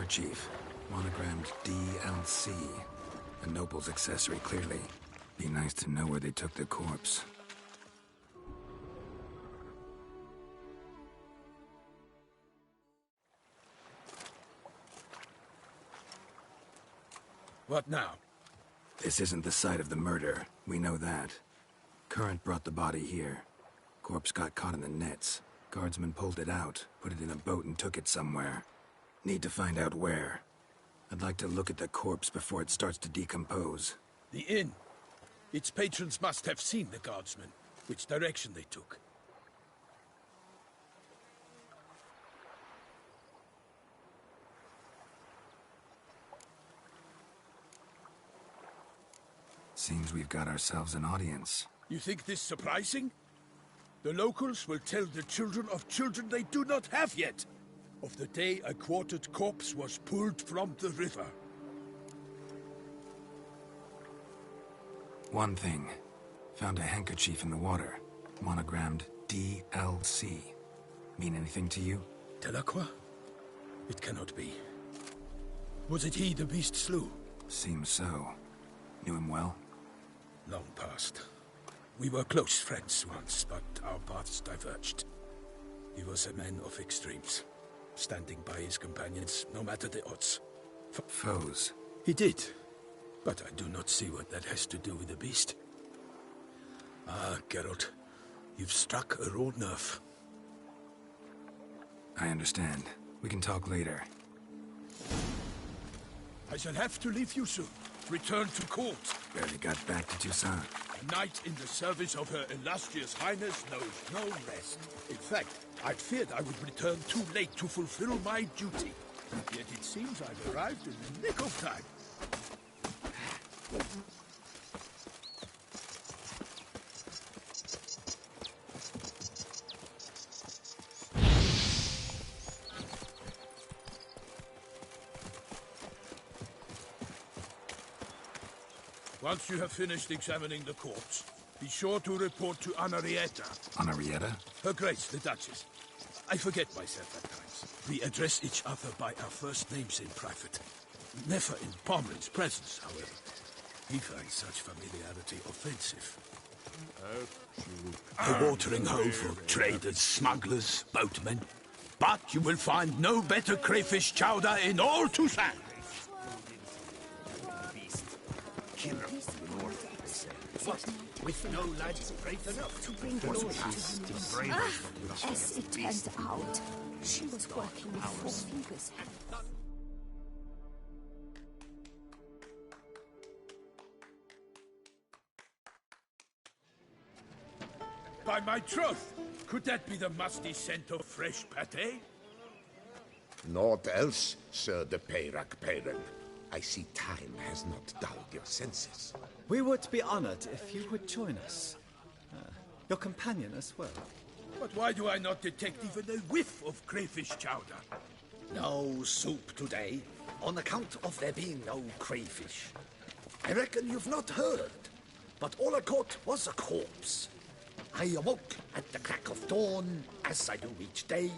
Kerchief, monogrammed DLC. A noble's accessory, clearly. Be nice to know where they took the corpse. What now? This isn't the site of the murder. We know that. Current brought the body here. Corpse got caught in the nets. Guardsmen pulled it out, put it in a boat and took it somewhere. Need to find out where. I'd like to look at the corpse before it starts to decompose. The inn. Its patrons must have seen the guardsmen. Which direction they took. Seems we've got ourselves an audience. You think this surprising? The locals will tell the children of children they do not have yet. Of the day a quartered corpse was pulled from the river. One thing. Found a handkerchief in the water. Monogrammed DLC. Mean anything to you? Delacroix? It cannot be. Was it he the beast slew? Seems so. Knew him well? Long past. We were close friends once, but our paths diverged. He was a man of extremes, standing by his companions, no matter the odds. Foes? He did, but I do not see what that has to do with the beast. Ah, Geralt, you've struck a raw nerve. I understand. We can talk later. I shall have to leave you soon. Return to court. Barely got back to Toussaint. A knight in the service of Her Illustrious Highness knows no rest. In fact, I feared I would return too late to fulfill my duty. Yet it seems I've arrived in the nick of time. Once you have finished examining the corpse, be sure to report to Anarietta. Anarietta? Her Grace, the Duchess. I forget myself at times. We address each other by our first names in private. Never in Pomeran's presence, however. He finds such familiarity offensive. A watering hole for traders, smugglers, boatmen. But you will find no better crayfish chowder in all Toussaint. What? With no lads brave enough to bring glory to him. As it turned out, she was working with 4 fingers. By my troth, could that be the musty scent of fresh pâté? Naught else, Sir de Peyrac Peyran. I see time has not dulled your senses. We would be honored if you would join us. Your companion as well. But why do I not detect even a whiff of crayfish chowder? No soup today, on account of there being no crayfish. I reckon you've not heard, but all I caught was a corpse. I awoke at the crack of dawn, as I do each day,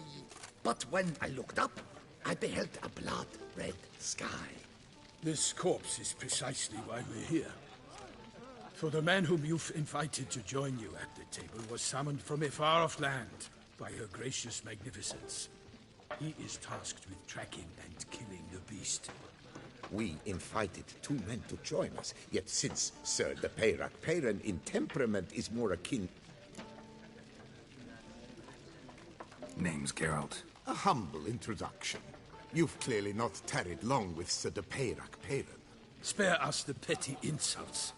but when I looked up, I beheld a blood-red sky. This corpse is precisely why we're here. For the man whom you've invited to join you at the table was summoned from a far-off land by her gracious magnificence. He is tasked with tracking and killing the beast. We invited 2 men to join us, yet since Sir de Peyrac Peyran in temperament is more akin... Name's Geralt. A humble introduction. You've clearly not tarried long with Sir de Peyrac Peyran. Spare us the petty insults.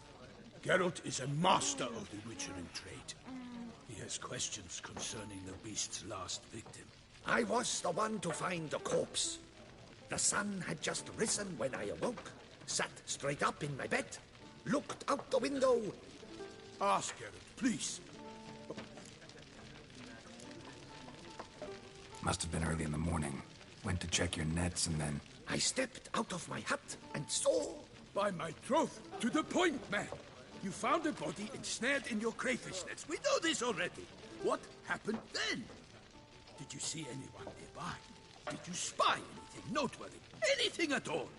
Geralt is a master of the witchering trade. He has questions concerning the beast's last victim. I was the one to find the corpse. The sun had just risen when I awoke, sat straight up in my bed, looked out the window. Ask Geralt, please. Must have been early in the morning. Went to check your nets and then... I stepped out of my hut and saw... By my troth, to the point, man. You found a body ensnared in your crayfish nets. We know this already. What happened then? Did you see anyone nearby? Did you spy anything noteworthy? Anything at all?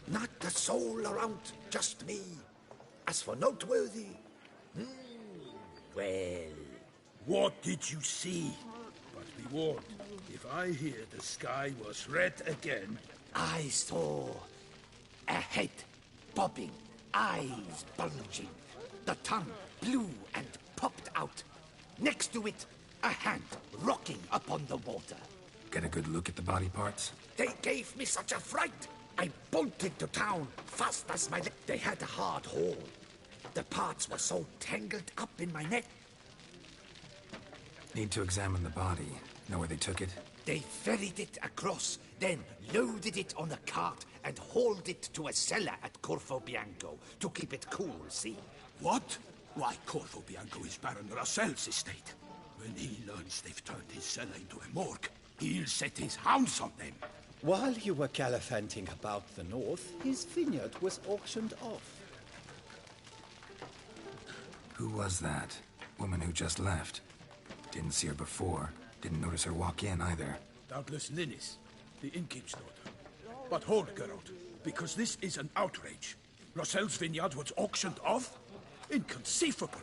Not a soul around, just me. As for noteworthy, well... What did you see? But be warned, if I hear the sky was red again... I saw a head bobbing, eyes bulging, the tongue blue and popped out. Next to it, a hand rocking upon the water. Get a good look at the body parts? They gave me such a fright. I bolted to town fast as my leg. They had a hard haul. The parts were so tangled up in my neck. Need to examine the body. Know where they took it? They ferried it across, then loaded it on a cart and hauled it to a cellar at Corvo Bianco to keep it cool, see? What? Why, Corvo Bianco is Baron Russell's estate. When he learns they've turned his cellar into a morgue, he'll set his hounds on them. While you were gallivanting about the north, his vineyard was auctioned off. Who was that? Woman who just left. Didn't see her before. Didn't notice her walk in either. Doubtless Linnis, the innkeep's daughter. But hold, Geralt, because this is an outrage. Russell's vineyard was auctioned off? Inconceivable.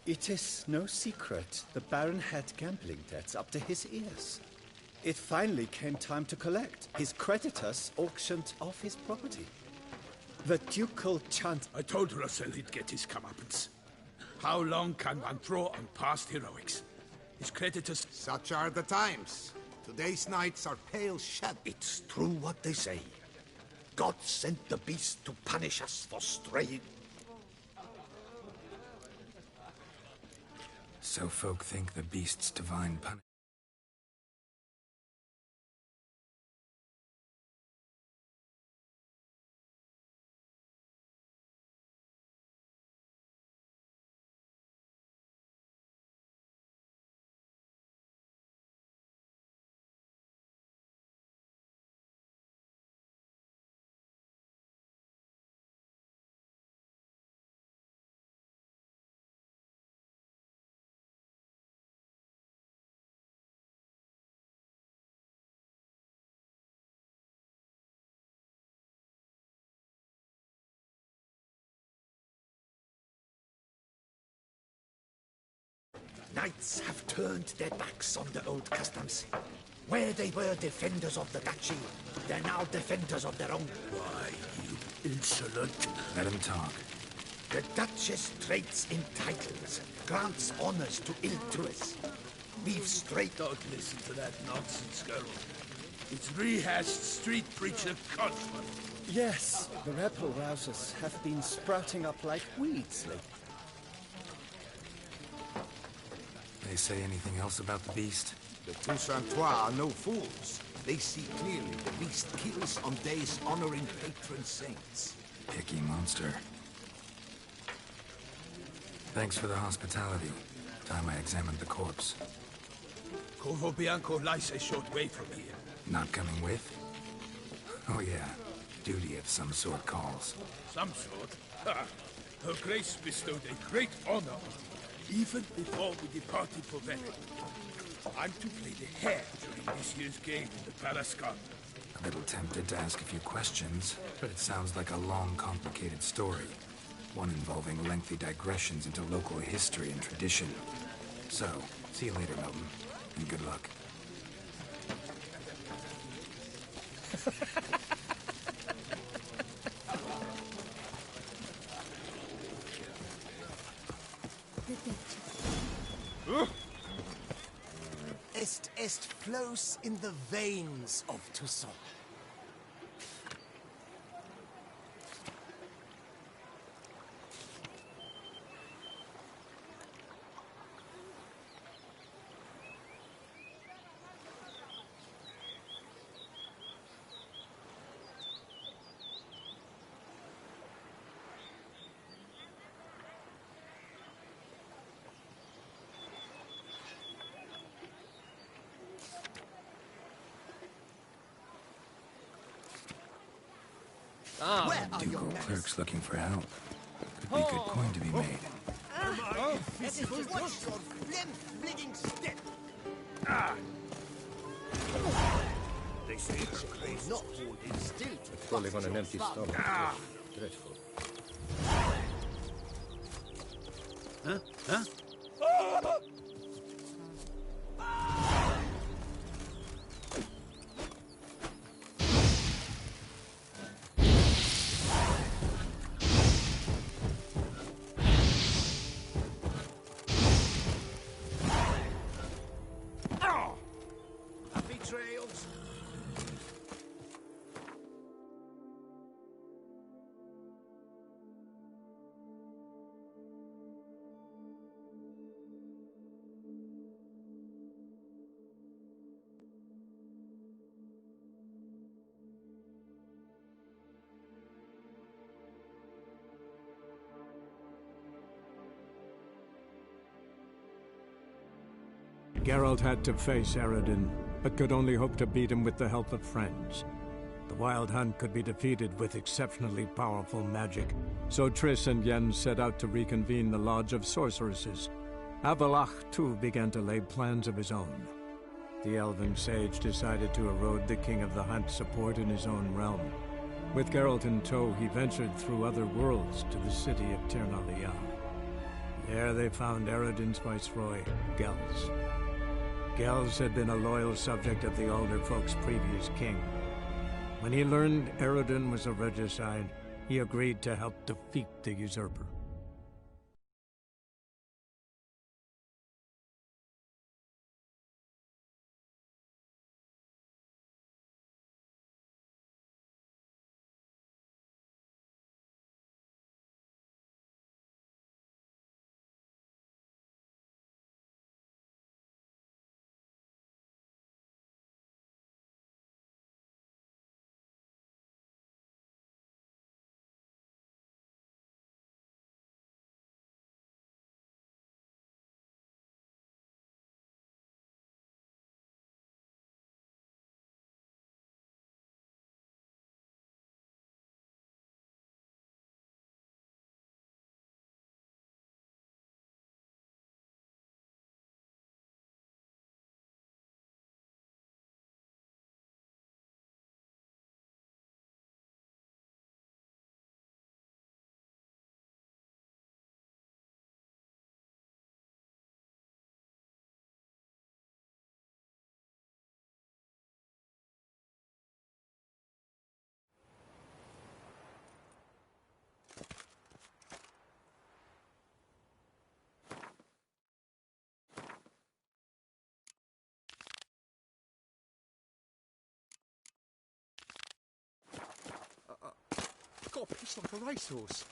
It is no secret the Baron had gambling debts up to his ears. It finally came time to collect. His creditors auctioned off his property. The ducal chant... I told Russell he'd get his comeuppance. How long can one throw on past heroics? His creditors... Such are the times. Today's knights are pale shed. It's true what they say. God sent the beast to punish us for straying. So folk think the beast's divine punishment. Knights have turned their backs on the old customs. Where they were defenders of the duchy, they're now defenders of their own. Why, you insolent... Let him talk. The Duchess trades in titles, grants honors to ill-doers. We've straight... Don't listen to that nonsense, girl. It's rehashed street preacher Codswell. Yes, the rebel rousers have been sprouting up like weeds lately. They say anything else about the beast? The Toussaintois are no fools. They see clearly the beast kills on days honoring patron saints. Picky monster. Thanks for the hospitality. Time I examined the corpse. Corvo Bianco lies a short way from here. Not coming with? Oh yeah. Duty of some sort calls. Some sort? Ha! Her Grace bestowed a great honor on me, even before we departed for Venice. I'm to play the hare during this year's game in the Palace Garden. A little tempted to ask a few questions, but it sounds like a long, complicated story. One involving lengthy digressions into local history and tradition. So, see you later, Milton, and good luck. Est flows in the veins of Toussaint. Ducal clerk's looking for help. Could be good coin to be made. They say they may not hold in still to Falling on an empty stomach. Ah. Dreadful. Huh? Huh? Happy trails. Geralt had to face Eredin, but could only hope to beat him with the help of friends. The Wild Hunt could be defeated with exceptionally powerful magic, so Triss and Yen set out to reconvene the Lodge of Sorceresses. Avalach, too, began to lay plans of his own. The elven sage decided to erode the King of the Hunt's support in his own realm. With Geralt in tow, he ventured through other worlds to the city of Tir na Lial. There they found Eredin's viceroy, Gels. Gels had been a loyal subject of the Alder Folk's previous king. When he learned Eredin was a regicide, he agreed to help defeat the usurper. Got a piss like a racehorse.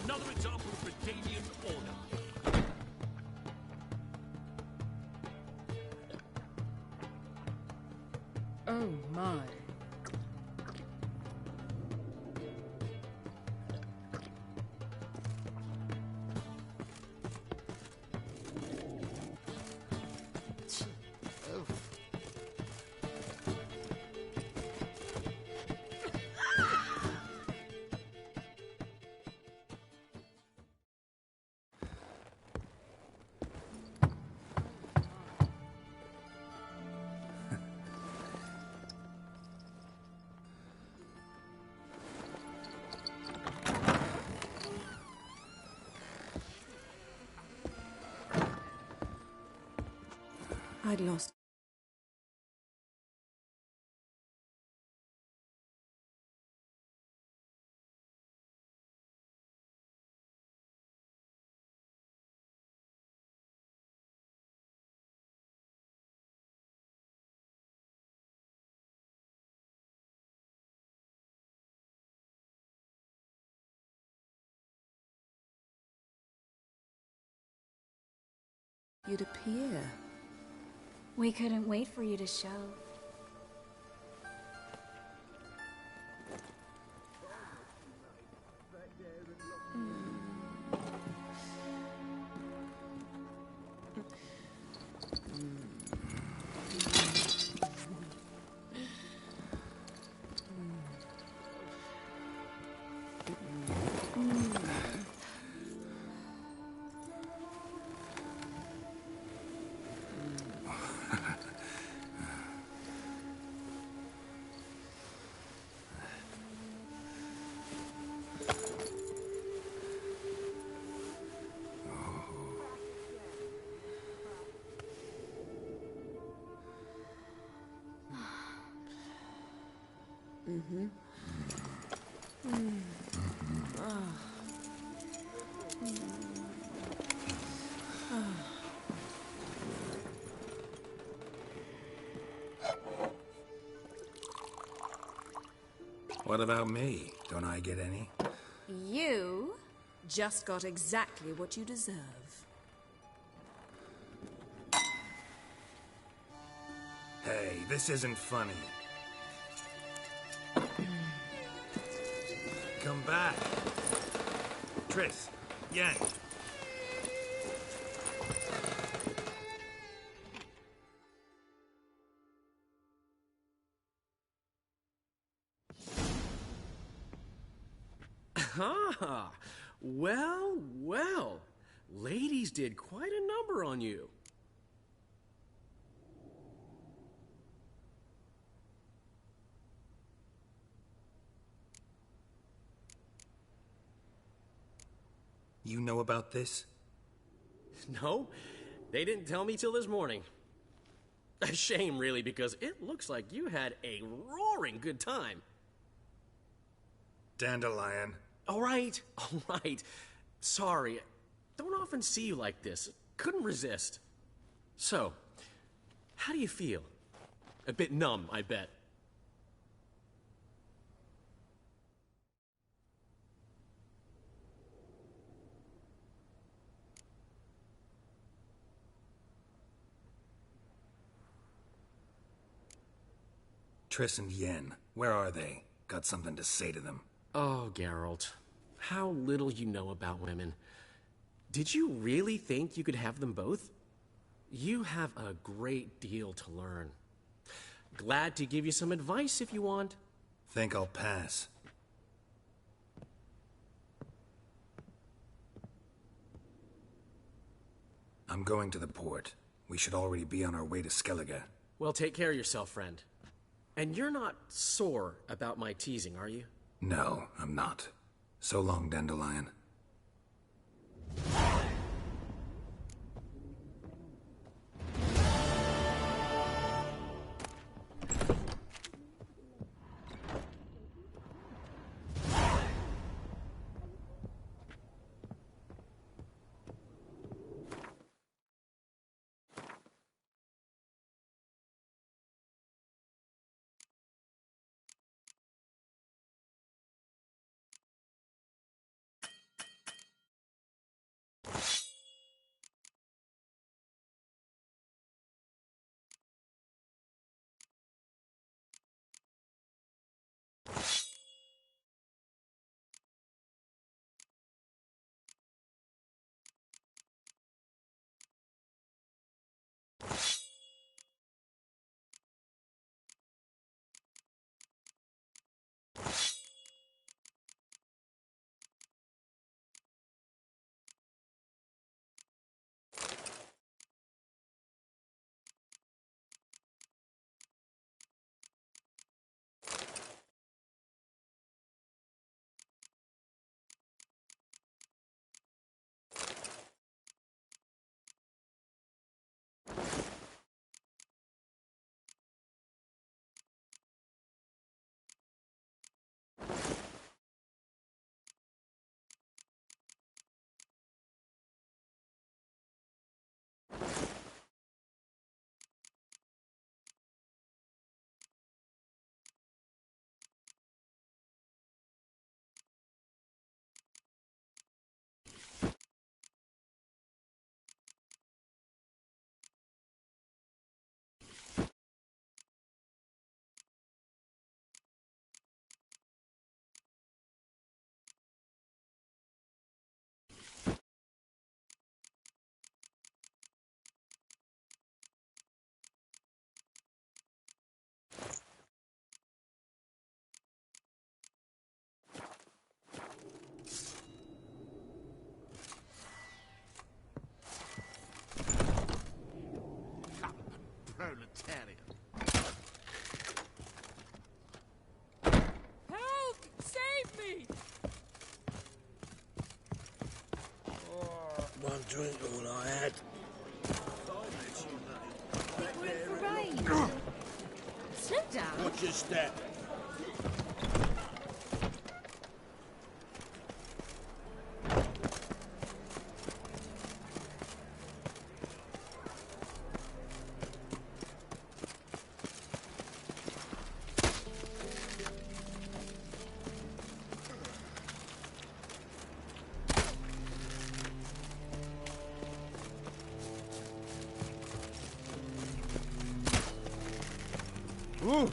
Another example of Redanian order. Oh my. I'd lost You'd appear. We couldn't wait for you to show. What about me? Don't I get any? You just got exactly what you deserve. Hey, this isn't funny. Come back. Triss, Yen. Ah, well, well. Ladies did quite a number on you. You know about this? No, they didn't tell me till this morning. A shame, really, because it looks like you had a roaring good time. Dandelion. All right. Sorry, don't often see you like this. Couldn't resist. So, how do you feel? A bit numb, I bet. Triss and Yen, where are they? Got something to say to them. Oh, Geralt, how little you know about women. Did you really think you could have them both? You have a great deal to learn. Glad to give you some advice if you want. Think I'll pass. I'm going to the port. We should already be on our way to Skellige. Well, take care of yourself, friend. And you're not sore about my teasing, are you? No, I'm not. So long, Dandelion. drink all I had. We're in for rain. Slow down. Watch your step. Ooh.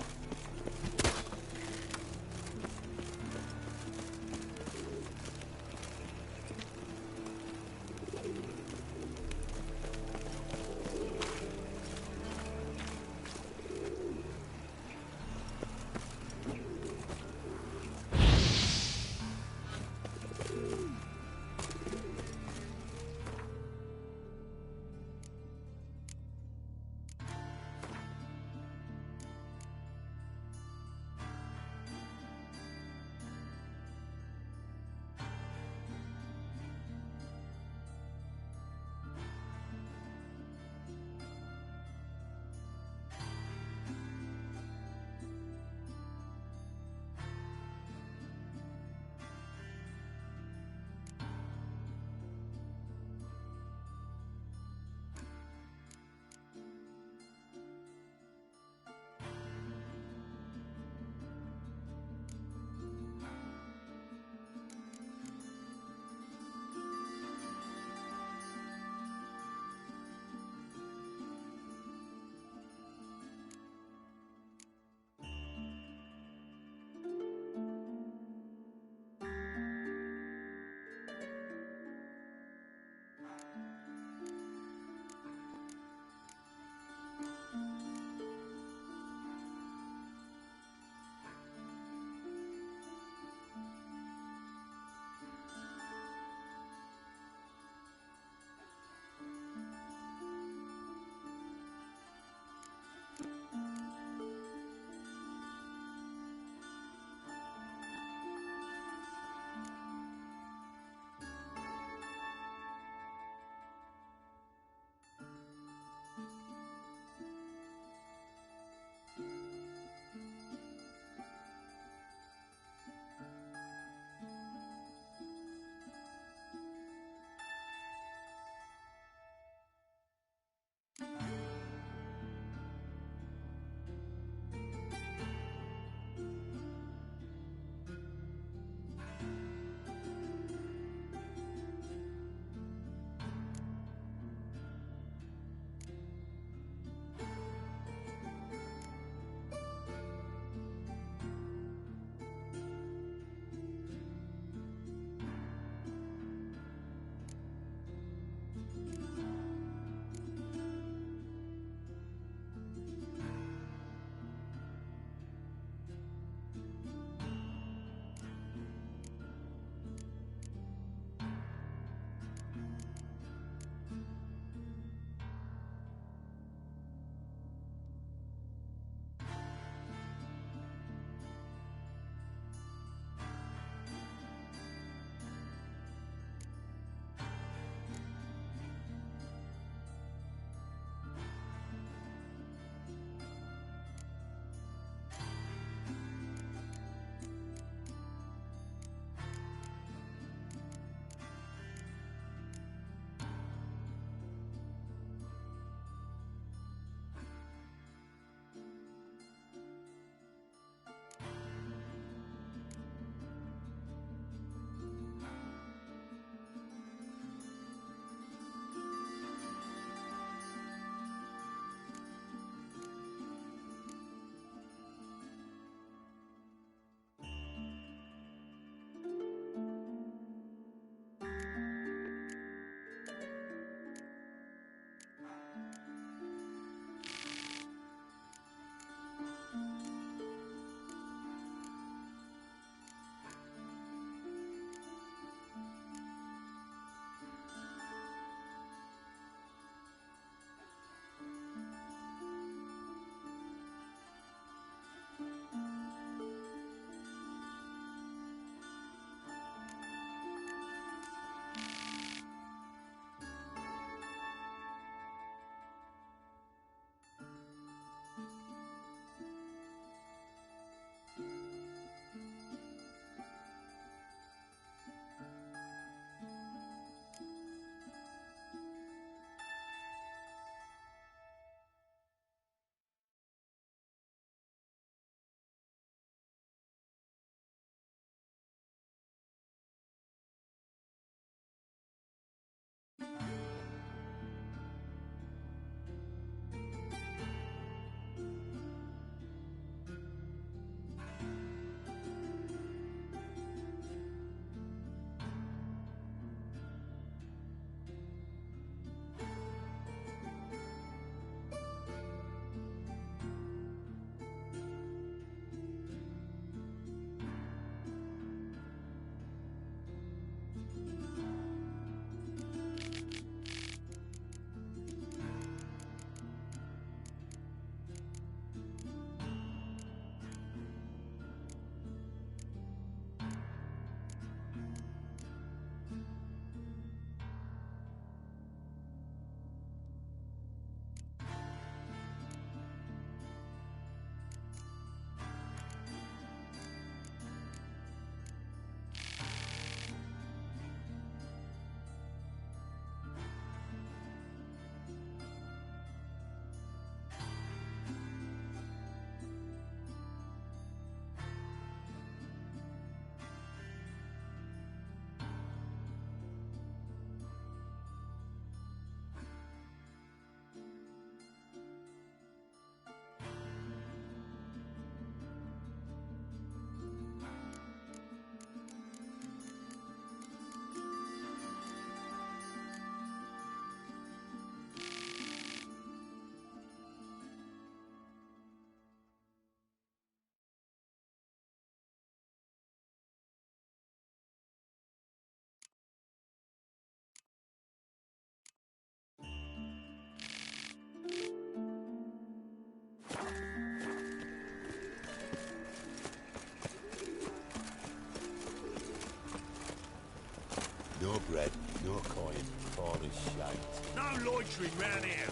No bread, no coin, all is shite. No loitering round here.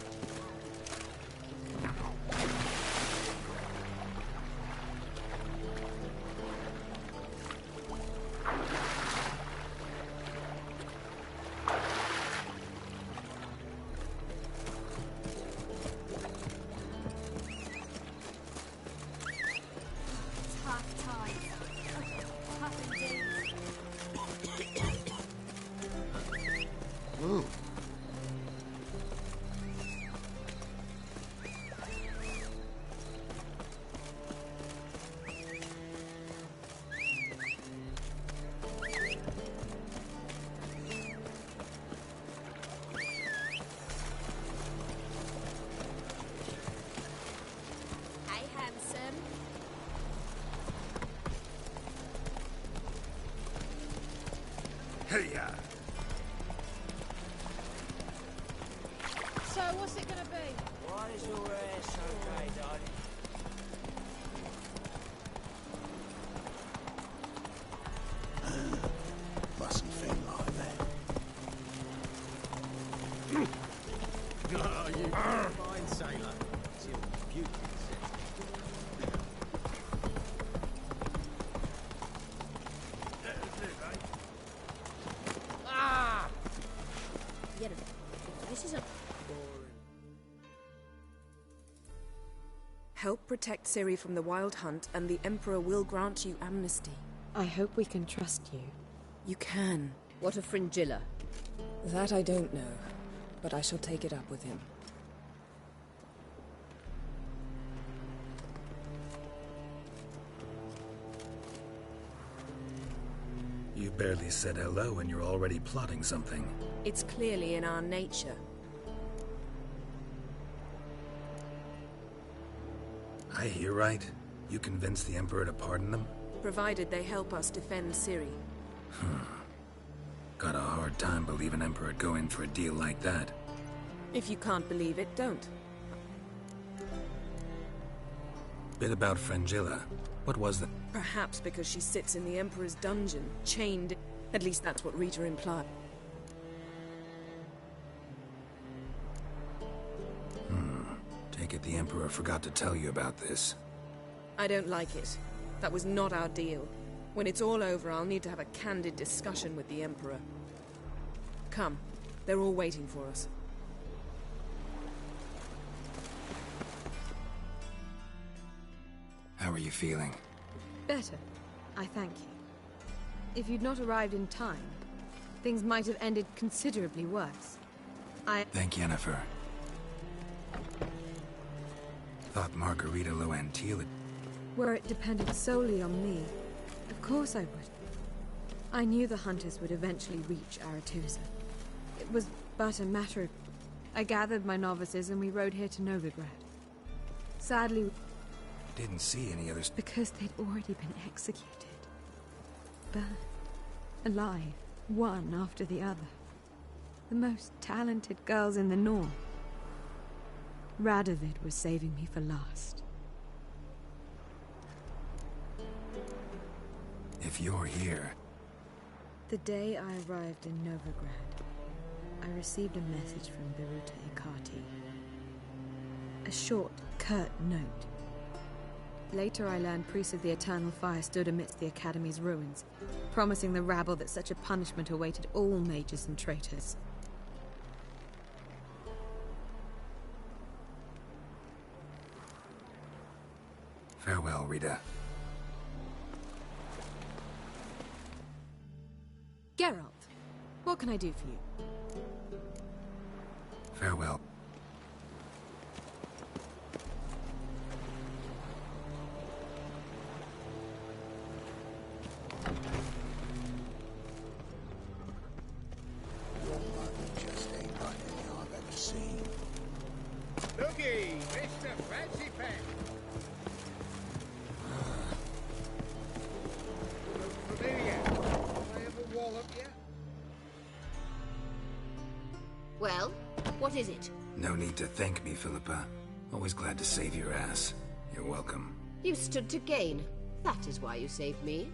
Hey-ya! So, what's it gonna be? Why is your hair so grey, darling? Mustn't think like that. Oh, you fine sailor. It's your beauty. Help protect Ciri from the Wild Hunt, and the Emperor will grant you amnesty. I hope we can trust you. You can. What of Fringilla? That I don't know, but I shall take it up with him. You barely said hello and you're already plotting something. It's clearly in our nature. I hear right. You convinced the Emperor to pardon them? Provided they help us defend Ciri. Got a hard time believing Emperor'd go in for a deal like that. If you can't believe it, don't. Bit about Fringilla. What was that? Perhaps because she sits in the Emperor's dungeon, chained. At least that's what Rita implied. Take it the Emperor forgot to tell you about this. I don't like it. That was not our deal. When it's all over, I'll need to have a candid discussion with the Emperor. Come. They're all waiting for us. How are you feeling? Better. I thank you. If you'd not arrived in time, things might have ended considerably worse. Thank Yennefer. Thought Margarita Loantila. Were it depended solely on me, of course I would. I knew the hunters would eventually reach Aretusa. It was but a matter of... I gathered my novices and we rode here to Novigrad. Sadly... Didn't see any others. Because they'd already been executed. Burned. Alive. One after the other. The most talented girls in the North. Radovid was saving me for last. If you're here... The day I arrived in Novigrad, I received a message from Biruta Ikati. A short, curt note. Later I learned priests of the Eternal Fire stood amidst the Academy's ruins, promising the rabble that such a punishment awaited all mages and traitors. Farewell, Rita. Geralt, what can I do for you? Farewell. Just ain't like any I've ever seen. Looky, Mr. Fancy Pants. Look familiar. I ever wallop yet? Well, what is it? No need to thank me, Philippa. Always glad to save your ass. You're welcome. You stood to gain. That is why you saved me.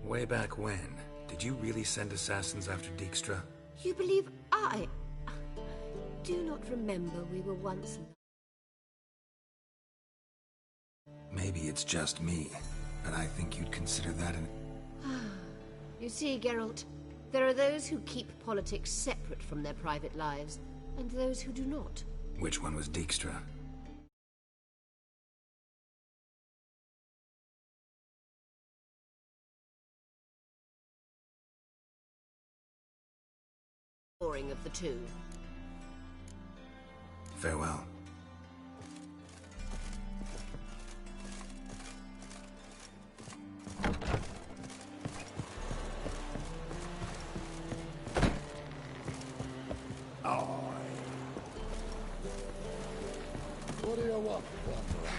Way back when, Did you really send assassins after Dijkstra? You believe I... Do not remember we were once... Maybe it's just me, but I think you'd consider that an... You see, Geralt, there are those who keep politics separate from their private lives, and those who do not. Which one was Dijkstra? Boring of the two. Farewell. What do you want, wanderer?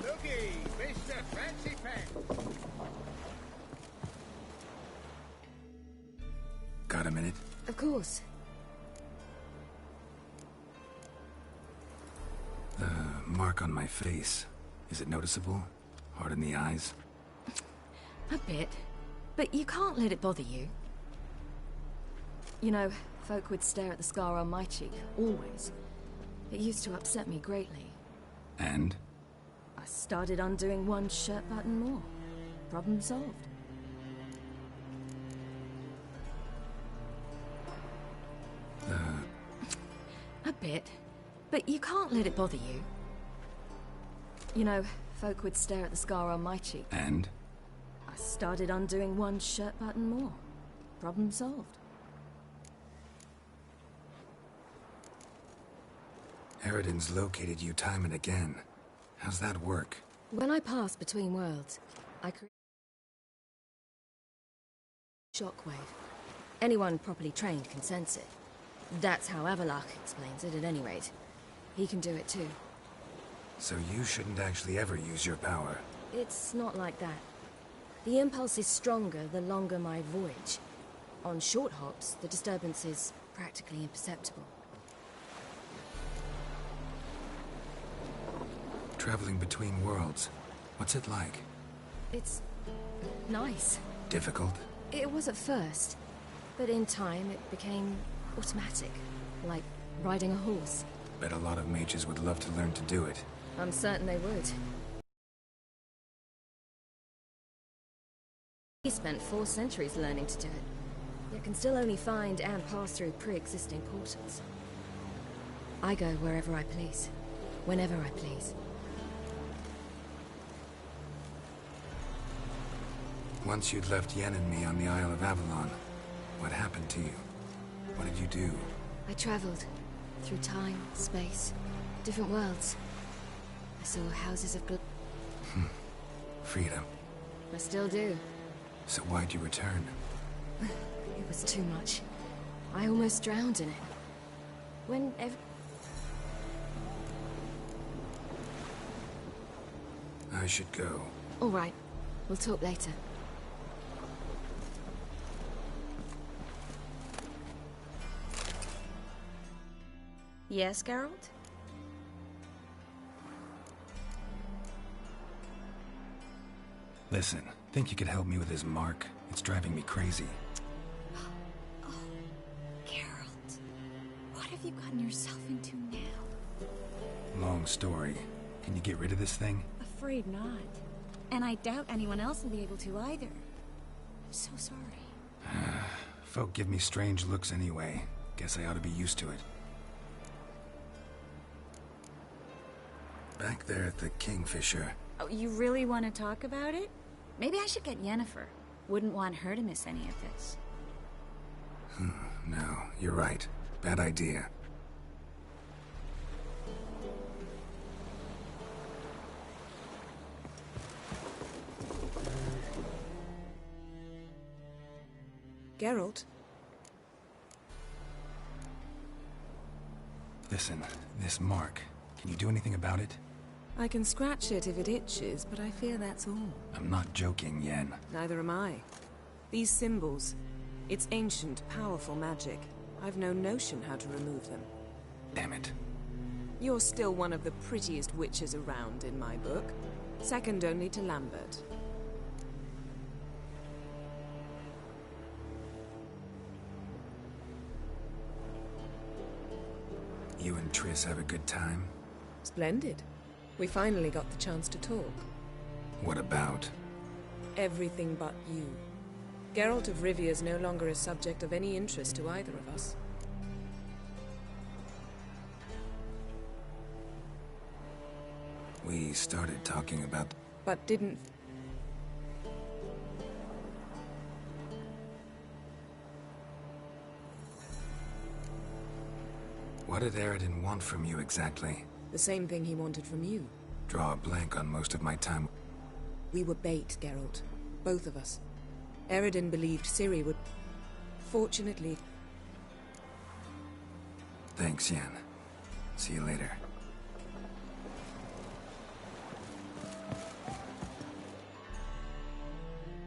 Looky, Mr. Fancy Pants. Got a minute? Of course. The mark on my face. Is it noticeable? Hard in the eyes? A bit. But you can't let it bother you. You know, folk would stare at the scar on my cheek, always. It used to upset me greatly. And? I started undoing one shirt button more. Problem solved. A bit. But you can't let it bother you. You know, folk would stare at the scar on my cheek. And? I started undoing one shirt button more. Problem solved. Eridan's located you time and again. How's that work? When I pass between worlds, I create a shockwave. Anyone properly trained can sense it. That's how Avalok explains it, at any rate. He can do it too. So you shouldn't actually ever use your power. It's not like that. The impulse is stronger the longer my voyage. On short hops, the disturbance is practically imperceptible. Traveling between worlds, what's it like? It's nice. Difficult? It was at first, but in time it became automatic, like riding a horse. Bet a lot of mages would love to learn to do it. I'm certain they would. He spent 4 centuries learning to do it, yet can still only find and pass through pre-existing portals. I go wherever I please, whenever I please. Once you'd left Yen and me on the Isle of Avalon, what happened to you? What did you do? I traveled through time, space, different worlds. I saw houses of Freedom. I still do. So why'd you return? It was too much. I almost drowned in it. I should go. All right. We'll talk later. Yes, Geralt? Listen, think you could help me with this mark? It's driving me crazy. Oh, Geralt. What have you gotten yourself into now? Long story. Can you get rid of this thing? Afraid not. And I doubt anyone else will be able to either. So sorry. Folk give me strange looks anyway. Guess I ought to be used to it. Back there at the Kingfisher. Oh, you really want to talk about it? Maybe I should get Yennefer. Wouldn't want her to miss any of this. No, you're right. Bad idea. Geralt? Listen, this mark. Can you do anything about it? I can scratch it if it itches, but I fear that's all. I'm not joking, Yen. Neither am I. These symbols, it's ancient, powerful magic. I've no notion how to remove them. Damn it. You're still one of the prettiest witches around in my book. Second only to Lambert. You and Triss have a good time? Splendid. We finally got the chance to talk. What about? Everything but you. Geralt of Rivia is no longer a subject of any interest to either of us. We started talking about... But didn't... What did Aradin want from you exactly? The same thing he wanted from you. Draw a blank on most of my time. We were bait, Geralt. Both of us. Aradin believed Ciri would... Fortunately... Thanks, Yen. See you later.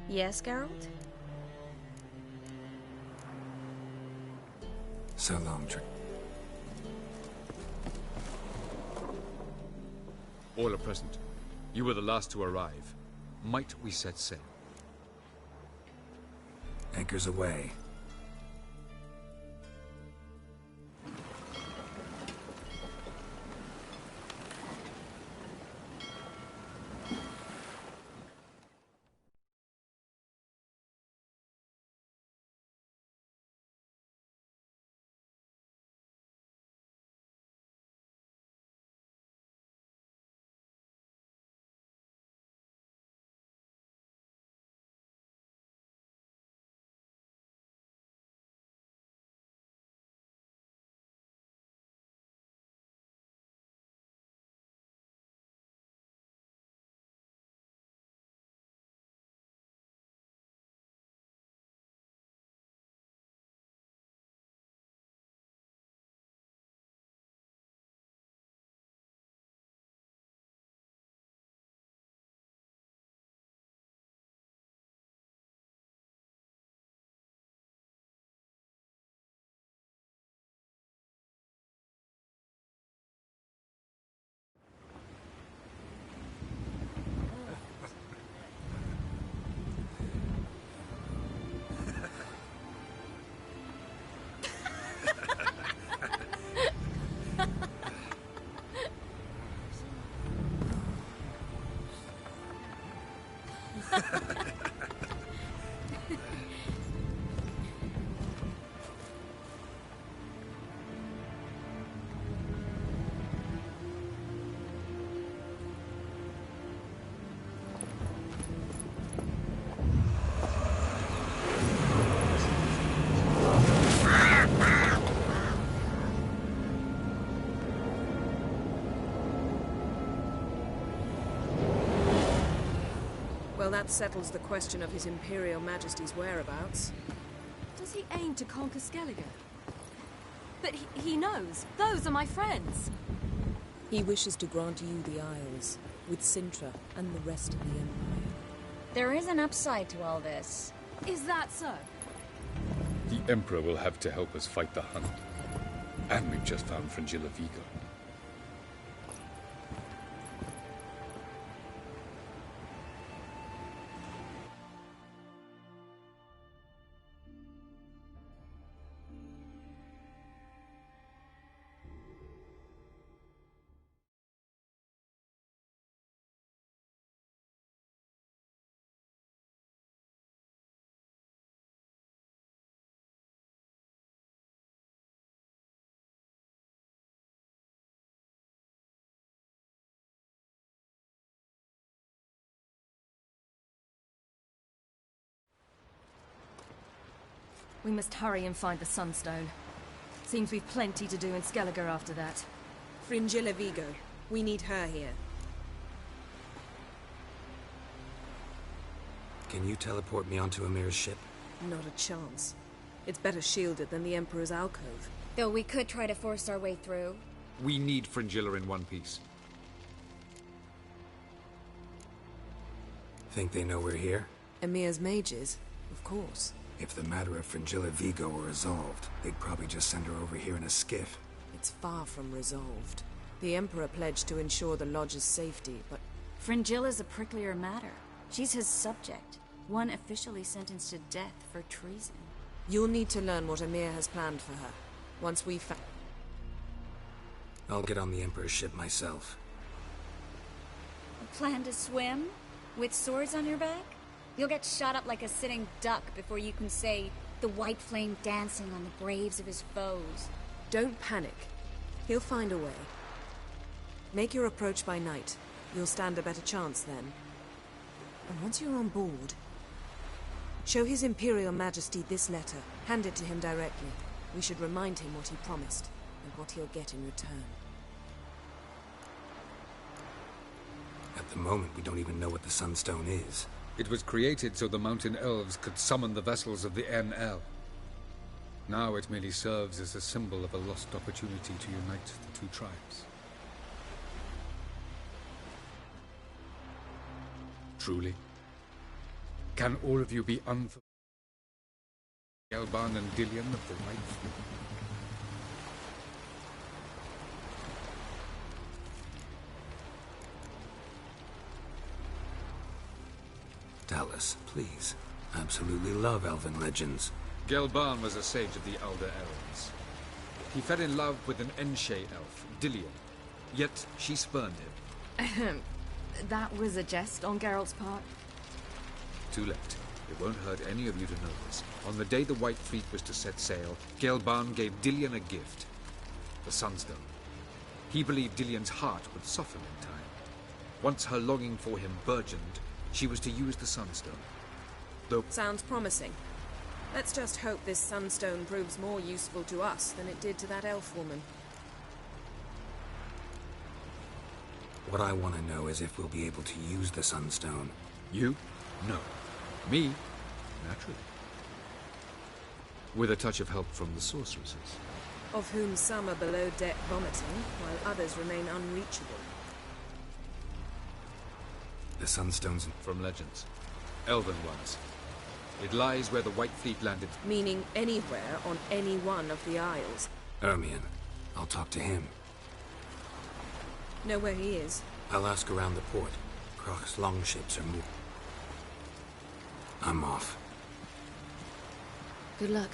Yes, Geralt? So long, Triss. All are present. You were the last to arrive. Might we set sail? Anchors away. Well, that settles the question of His Imperial Majesty's whereabouts. Does he aim to conquer Skellige? But he knows. Those are my friends. He wishes to grant you the Isles, with Sintra and the rest of the Empire. There is an upside to all this. Is that so? The Emperor will have to help us fight the Hunt. And we've just found Fringilla Vigo. We must hurry and find the Sunstone. Seems we've plenty to do in Skellige after that. Fringilla Vigo. We need her here. Can you teleport me onto Amir's ship? Not a chance. It's better shielded than the Emperor's alcove. Though we could try to force our way through. We need Fringilla in one piece. Think they know we're here? Emir's mages? Of course. If the matter of Fringilla Vigo were resolved, they'd probably just send her over here in a skiff. It's far from resolved. The Emperor pledged to ensure the Lodge's safety, but... Fringilla's a pricklier matter. She's his subject. One officially sentenced to death for treason. You'll need to learn what Emir has planned for her. Once we've found... I'll get on the Emperor's ship myself. Plan to swim? With swords on your back? You'll get shot up like a sitting duck before you can say, the white flame dancing on the graves of his foes. Don't panic. He'll find a way. Make your approach by night. You'll stand a better chance then. And once you're on board, show His Imperial Majesty this letter. Hand it to him directly. We should remind him what he promised, and what he'll get in return. At the moment, we don't even know what the Sunstone is. It was created so the Mountain Elves could summon the vessels of the NL. Now it merely serves as a symbol of a lost opportunity to unite the two tribes. Truly? Can all of you be unforgiving? Gelban and Dillion of the White Fleet? Tell us, please. Absolutely love elven legends. Gelban was a sage of the Elder Elves. He fell in love with an Enshe elf, Dillion. Yet she spurned him. That was a jest on Geralt's part? Too late. It won't hurt any of you to know this. On the day the White Fleet was to set sail, Gelban gave Dillion a gift. The Sunstone. He believed Dillion's heart would soften in time. Once her longing for him burgeoned, she was to use the Sunstone. Though... Sounds promising. Let's just hope this Sunstone proves more useful to us than it did to that elf woman. What I want to know is if we'll be able to use the Sunstone. You? No. Me? Naturally. With a touch of help from the sorceresses. Of whom some are below deck vomiting, while others remain unreachable. The Sunstone's... From legends. Elven ones. It lies where the White Fleet landed. Meaning anywhere on any one of the Isles. Ermion. I'll talk to him. Know where he is? I'll ask around the port. Croc's longships are moving. I'm off. Good luck.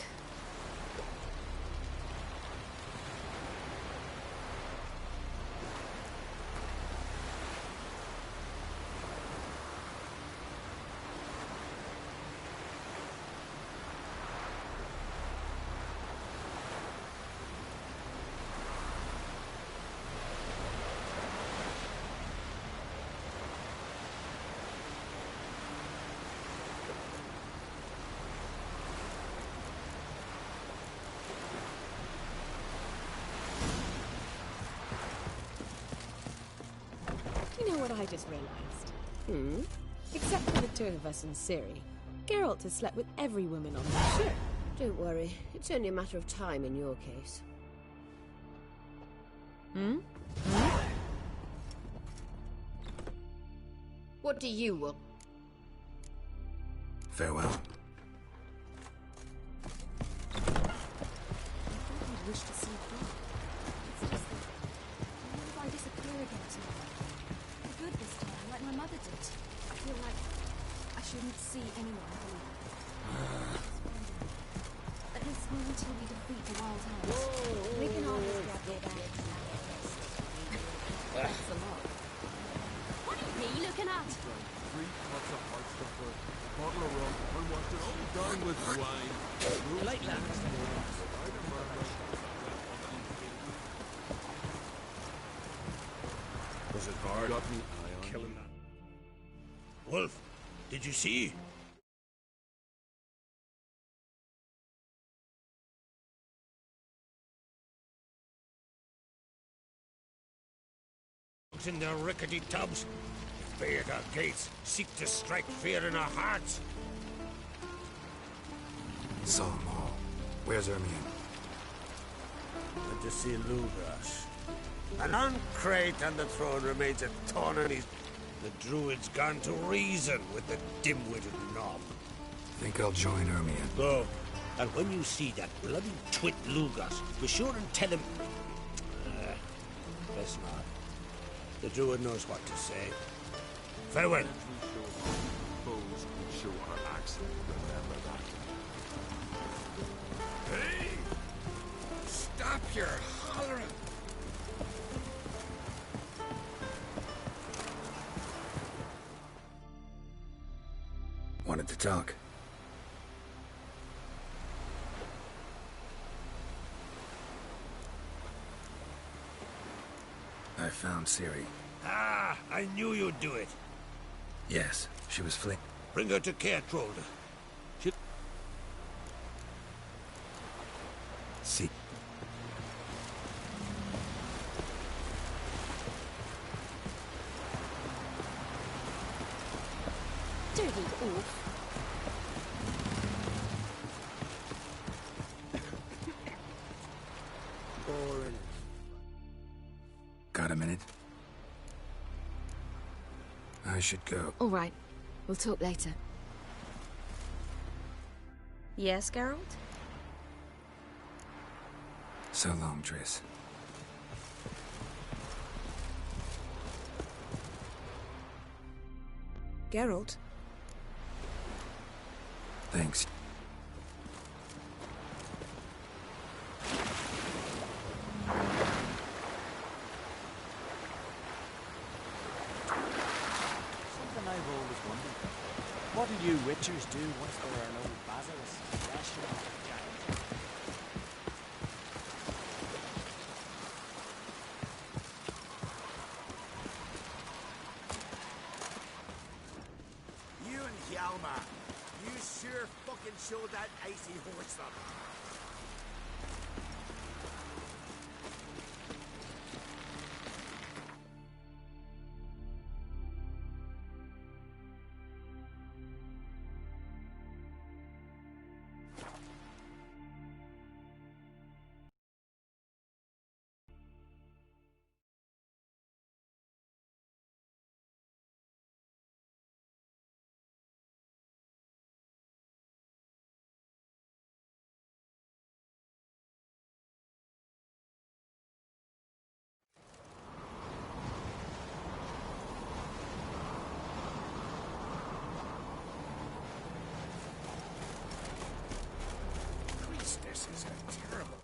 You know what I just realized? Except for the two of us in Ciri, Geralt has slept with every woman on the ship. Don't worry, it's only a matter of time in your case. What do you want? Farewell. I wish to see God. It's just that... what if I disappear again tomorrow? For good this time, like my mother did. I feel like I shouldn't see anyone who... At least not until we defeat the Wild Hunt. We can always get back. That's a lot. What are you looking at? 3 pots of hard stuff for a bottle of rum, and want it all done with wine. You like that? Was it hard? Got me killing that. Wolf, did you see? In their rickety tubs, bayed our gates, seek to strike fear in our hearts. Saw them all. Where's Ermion? Went to see Lugras. And on Crate on the throne remains a thorn in his... The druid's gone to reason with the dim-witted knob. Think I'll join Ermion. Go. And when you see that bloody twit Lugras, be sure and tell him... best not. The druid knows what to say. Farewell. Hey! Stop your hollering! wanted to talk. I found Ciri. Ah, I knew you'd do it. Yes, she was fleeing. Bring her to Kertrold. See. Dirty oaf. Boring. Got a minute? I should go. All right. We'll talk later. Yes, Geralt? So long, Triss. Geralt? Thanks. Something I've always wondered. What do you witchers do once there are no basilisks, rashers, or giants? You and Hjalmar, you sure fucking showed that icy horse up. This is a terrible...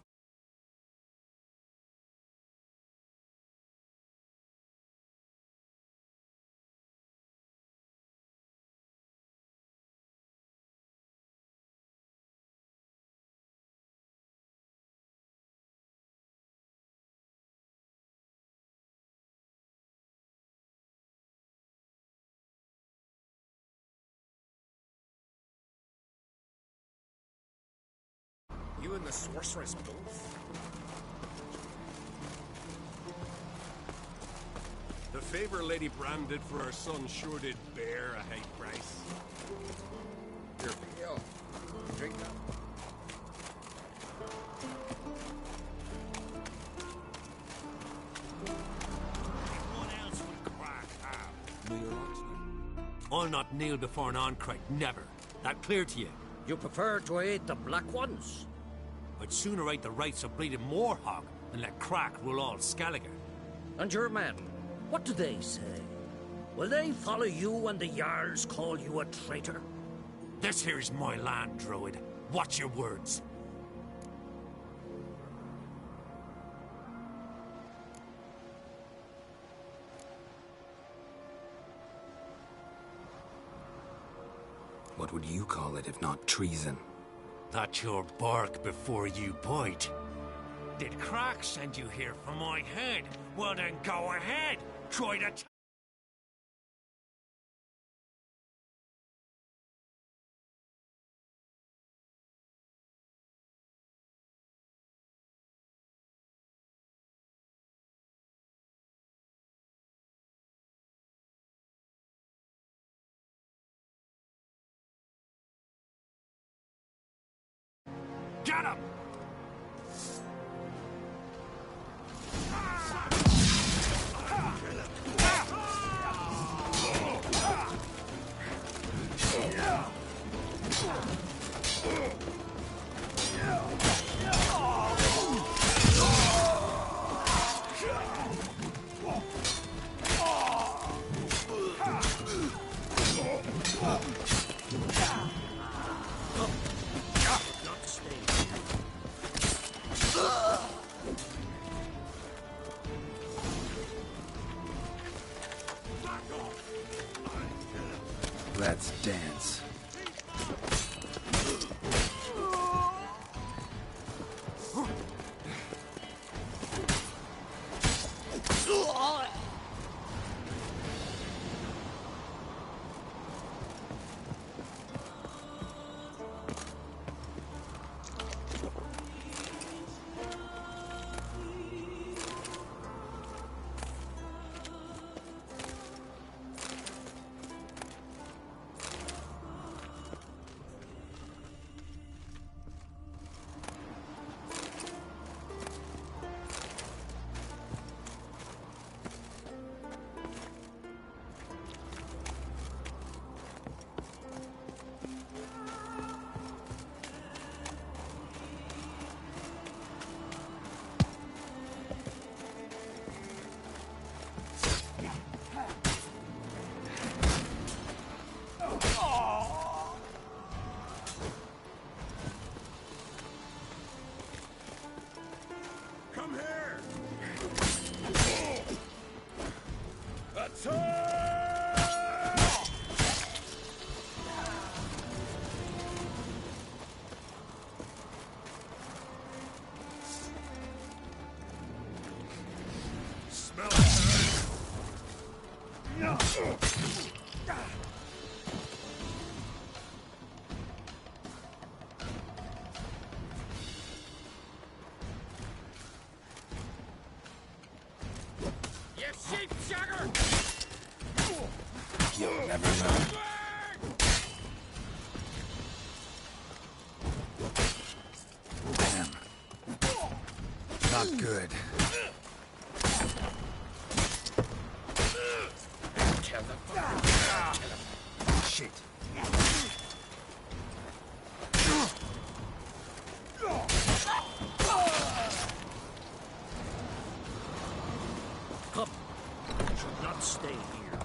You and the sorceress both? The favor Lady Bram did for her son sure did bear a high price. Here, Phil. Drink that. What else would Quark have? I'll not kneel before an Oncrite, never. That clear to you? You prefer to aid the Black Ones? I'd sooner aid the rights of bleeding Moorhog than let Crack rule all Skelliger. And your men, what do they say? Will they follow you when the Jarls call you a traitor? This here's my land, Druid. Watch your words. What would you call it if not treason? That's your bark before you bite. Did Crack send you here for my head? Well then go ahead. Try to... Get him! Let's dance. You'll never know. Damn. Not good. Kill the fucker. Shit. Come. You should not stay here.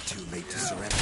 Too late to surrender.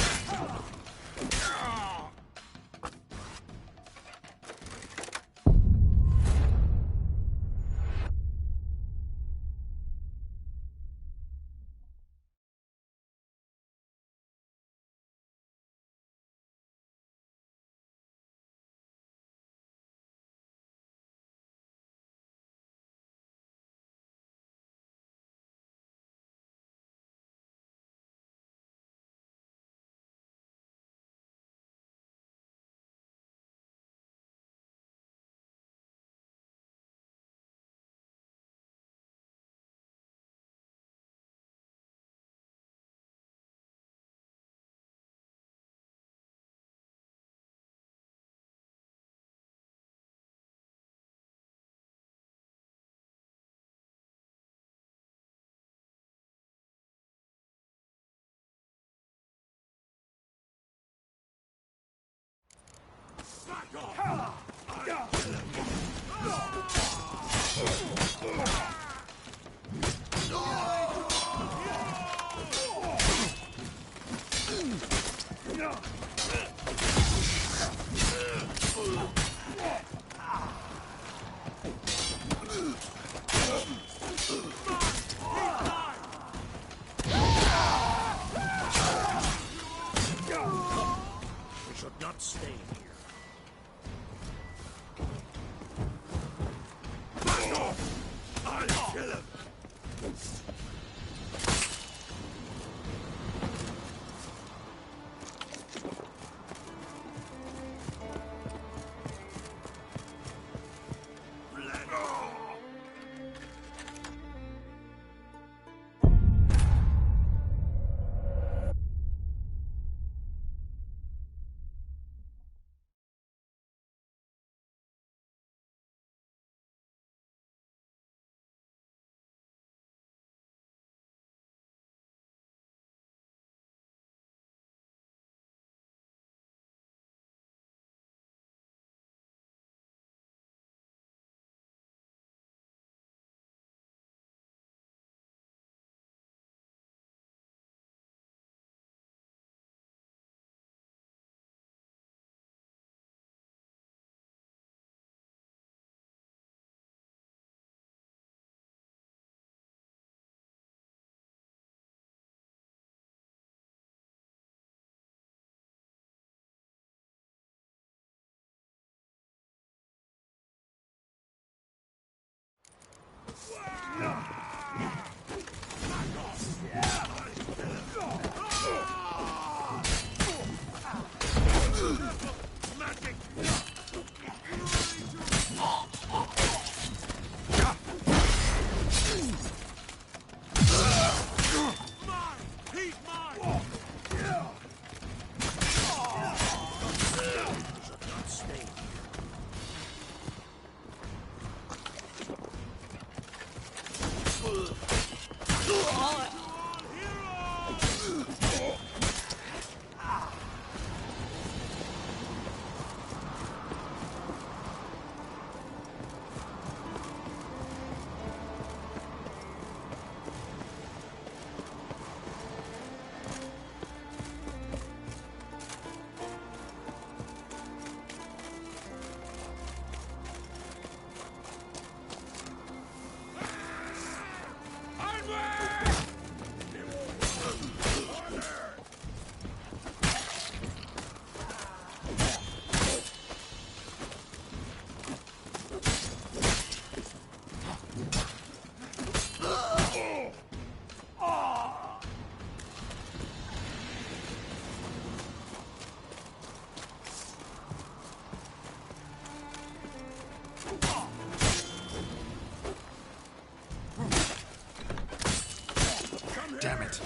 Damn it.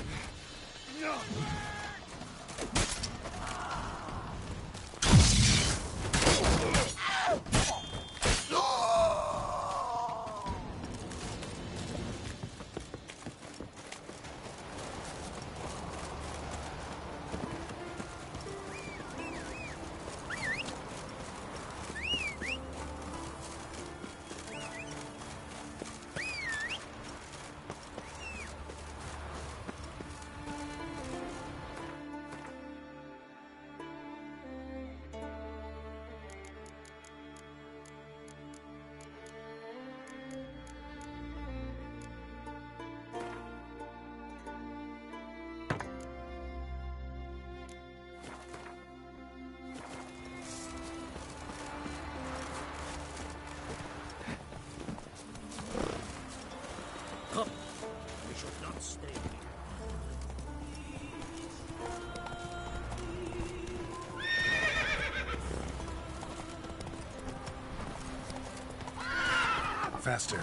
Come. We should not stay here. Faster.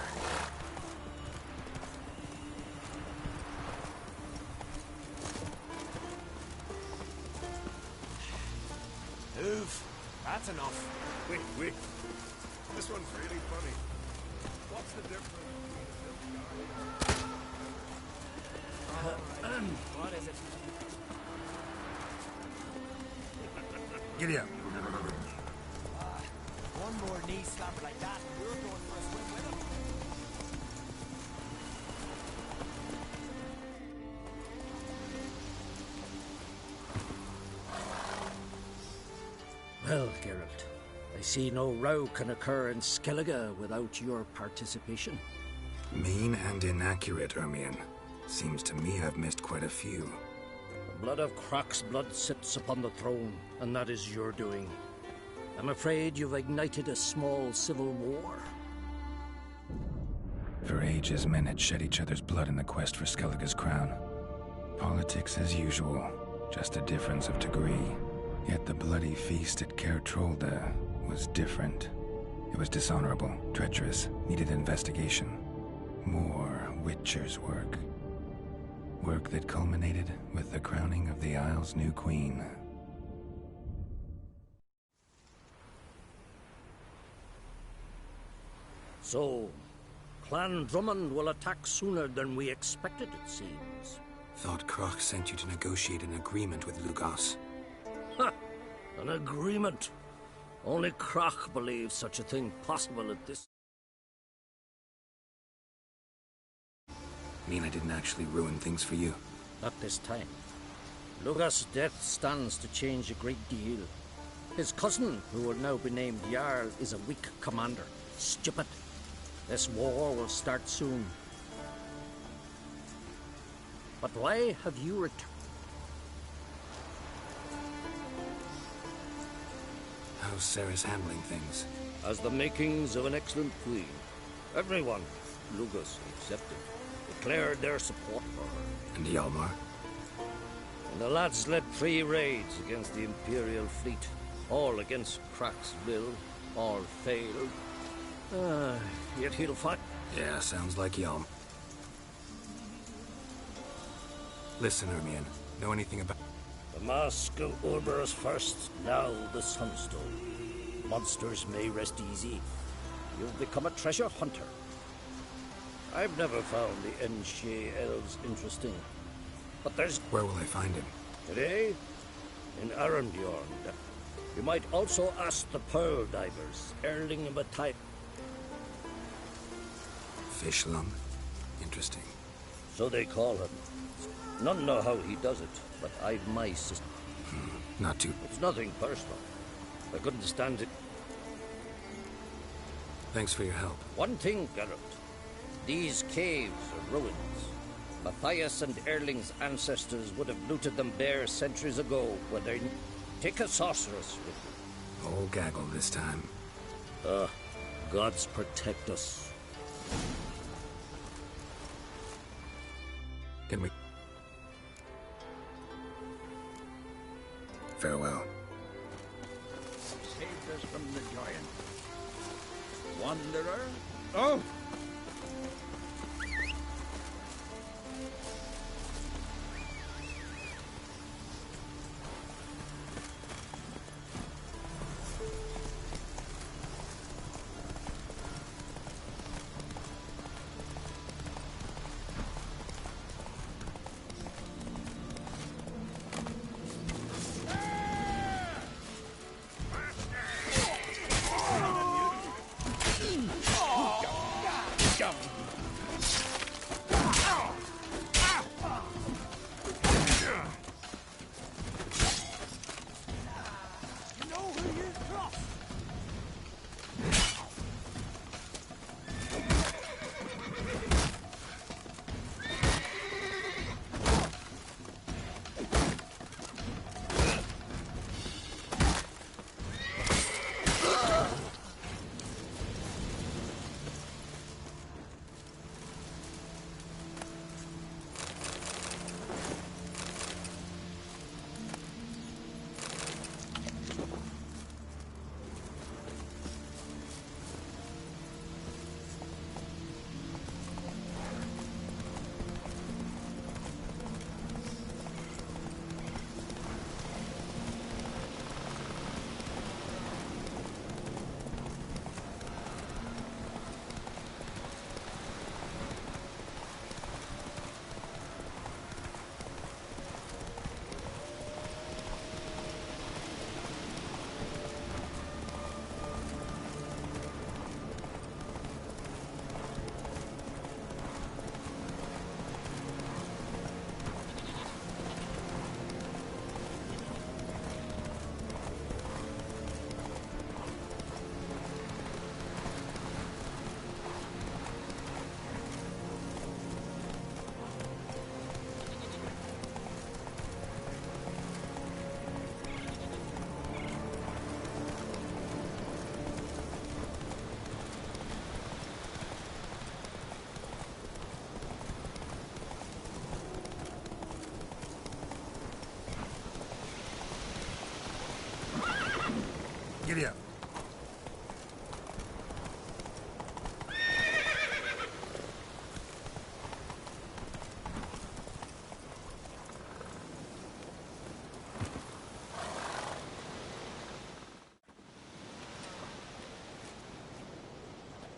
Move. That's enough. Wait. This one's really funny. What's the difference? What is it? Giddy up. One more knee slapper like that, and we're going for a swim with him. Well, Geralt, I see no row can occur in Skellige without your participation. Mean and inaccurate, Ermion. Seems to me I've missed quite a few. The blood of Croc's blood sits upon the throne, and that is your doing. I'm afraid you've ignited a small civil war. For ages, men had shed each other's blood in the quest for Skellige's crown. Politics as usual, just a difference of degree. Yet the bloody feast at Caer Trolda was different. It was dishonorable, treacherous, needed investigation. More Witcher's work. Work that culminated with the crowning of the Isle's new queen. So, Clan Drummond will attack sooner than we expected, it seems. Thought Croc sent you to negotiate an agreement with Lugos. Ha! An agreement. Only Croc believes such a thing possible at this. Mean I didn't actually ruin things for you? Not this time. Lugos' death stands to change a great deal. His cousin, who will now be named Jarl, is a weak commander. Stupid. This war will start soon. But why have you returned? How's Sarah's handling things? Has the makings of an excellent queen. Everyone, Lugos excepted, declared their support for her. And Hjalmar? And the lads led 3 raids against the Imperial fleet. All against Croc's will. All failed. Yet he'll fight. Yeah, sounds like Hjalmar. Listen, Ermion. Know anything about... The mask of Urberus first, now the Sunstone. Monsters may rest easy. You've become a treasure hunter. I've never found the Enshe elves interesting. But there's... Where will I find him? Today? In Arendjorn. You might also ask the Pearl Divers, Erling and Matthias. Fish lung? Interesting. So they call him. None know how he does it, but I've my system. Not too... It's nothing personal. I couldn't stand it. Thanks for your help. One thing, Geralt. These caves are ruins. Matthias and Erling's ancestors would have looted them bare centuries ago, when they... Take a sorceress with you. All gaggle this time. Gods protect us. Can we... Farewell. Saved us from the giant. Wanderer? Oh!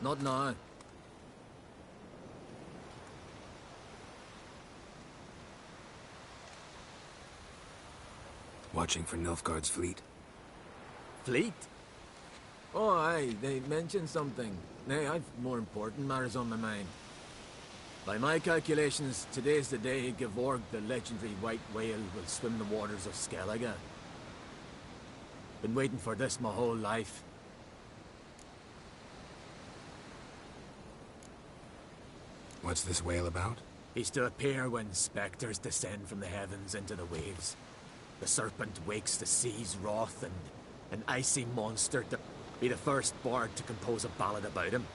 Not now. Watching for Nilfgaard's fleet? Fleet? Oh, aye, they mentioned something. Nay, I've more important matters on my mind. By my calculations, today's the day Gevorg, the legendary white whale, will swim the waters of Skellige. Been waiting for this my whole life. What's this whale about? He's to appear when spectres descend from the heavens into the waves. The serpent wakes the sea's wrath, and an icy monster to be the first bard to compose a ballad about him.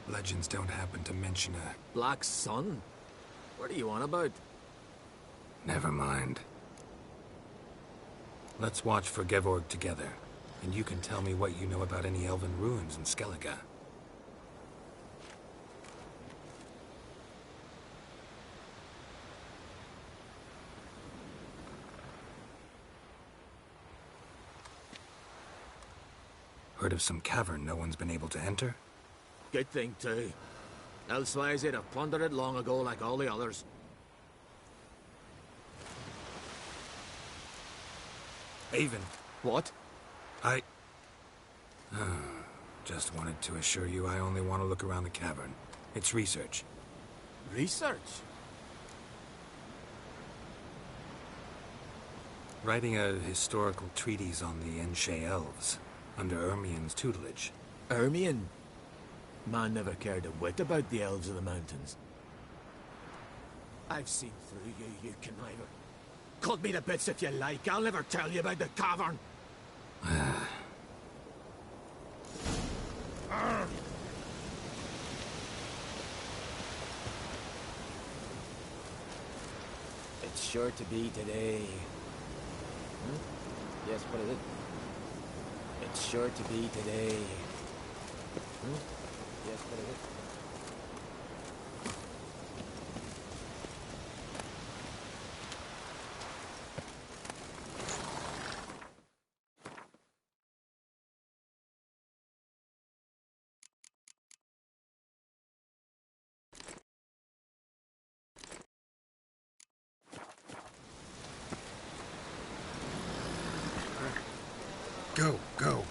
Legends don't happen to mention a... Black Sun? What are you on about? Never mind. Let's watch for Gevorg together, and you can tell me what you know about any elven ruins in Skellige. Heard of some cavern no one's been able to enter? Good thing, too. Elsewise, they'd have plundered it long ago like all the others. Haven. What? Just wanted to assure you I only want to look around the cavern. It's research. Research? Writing a historical treatise on the Enshe elves, under Ermien's tutelage. Ermien? Man never cared a whit about the elves of the mountains. I've seen through you, you conniver. Cut me to bits if you like, I'll never tell you about the cavern. It's sure to be today. Yes, what is it? It's sure to be today. Yes, what is it? Go, go.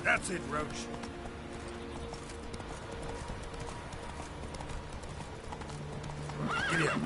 That's it, Roach. Giddy up.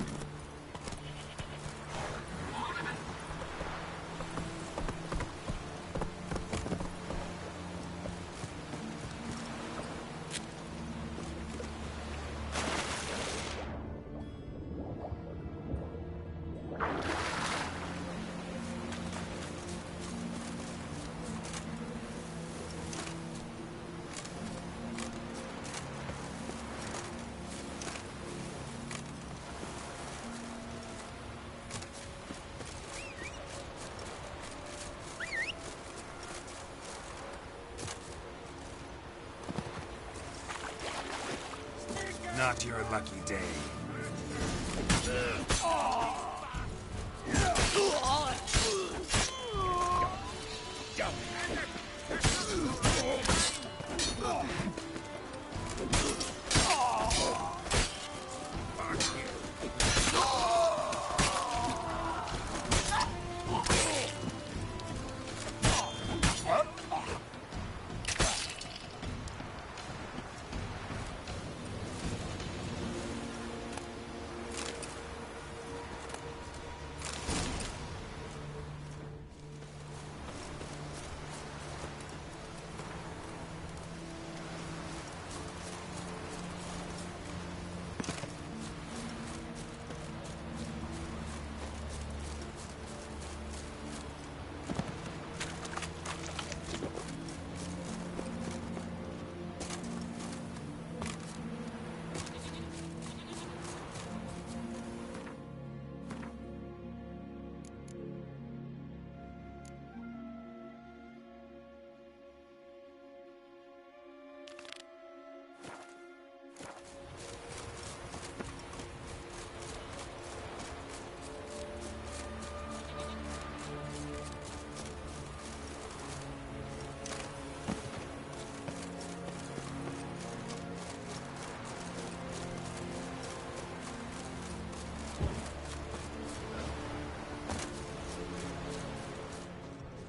Not your lucky day.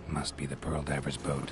Must be the Pearl Diver's boat.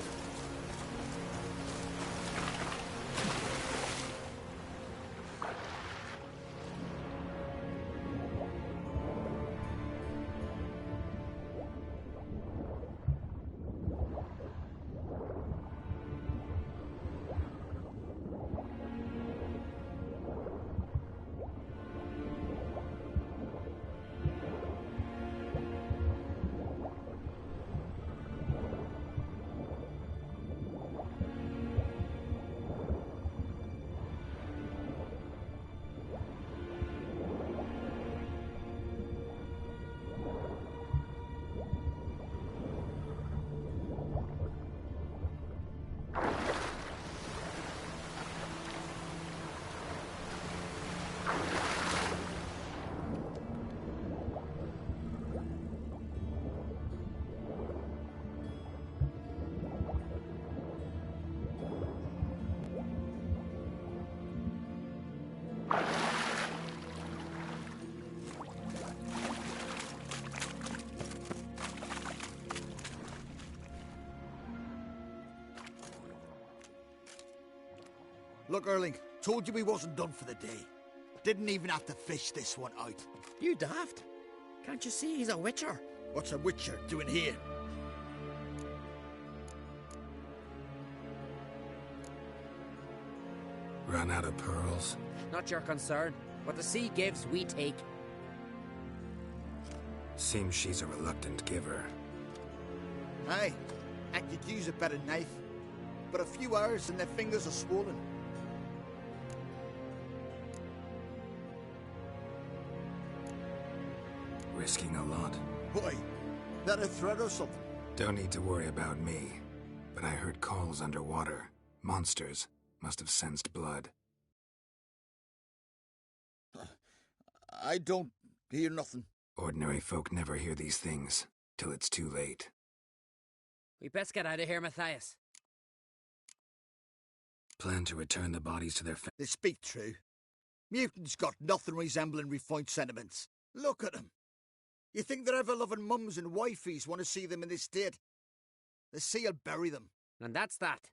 Look, Erling, told you we wasn't done for the day. Didn't even have to fish this one out. You daft. Can't you see he's a witcher? What's a witcher doing here? Run out of pearls? Not your concern. What the sea gives, we take. Seems she's a reluctant giver. Aye, I could use a better knife. But a few hours and their fingers are swollen. Risking a lot. Why? That a threat or something? Don't need to worry about me. But I heard calls underwater. Monsters must have sensed blood. I don't hear nothing. Ordinary folk never hear these things, till it's too late. We best get out of here, Matthias. Plan to return the bodies to their They speak true. Mutants got nothing resembling refined sentiments. Look at them. You think their ever-loving mums and wifeys want to see them in this state? The sea will bury them. And that's that.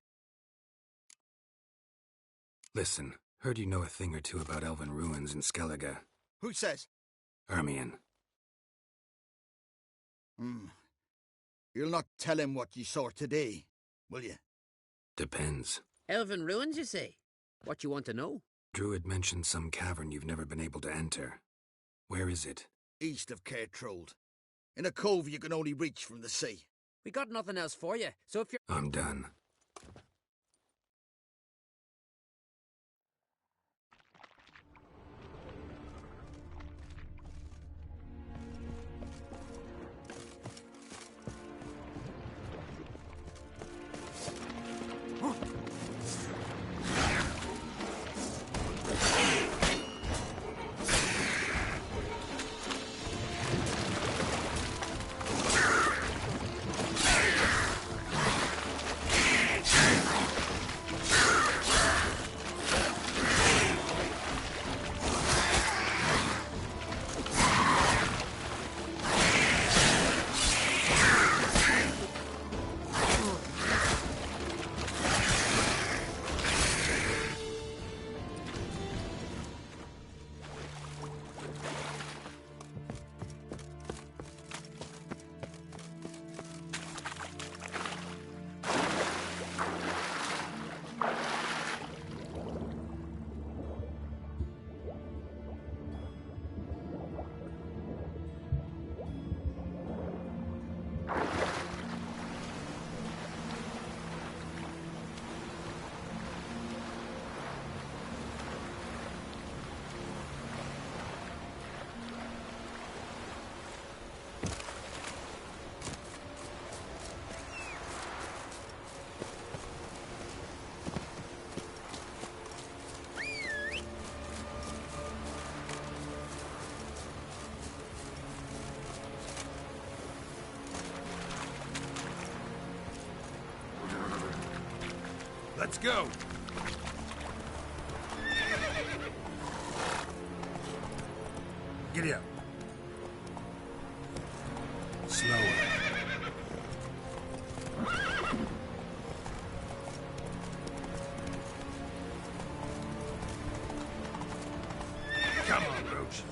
Listen, heard you know a thing or two about elven ruins in Skellige. Who says? Ermion. You'll not tell him what ye saw today, will ye? Depends. Elven ruins, you say? What you want to know? Druid mentioned some cavern you've never been able to enter. Where is it? East of Cairtrold. In a cove you can only reach from the sea. We got nothing else for you, so if you're... I'm done. Let's go! Giddy up. Slower. Come on, Roach.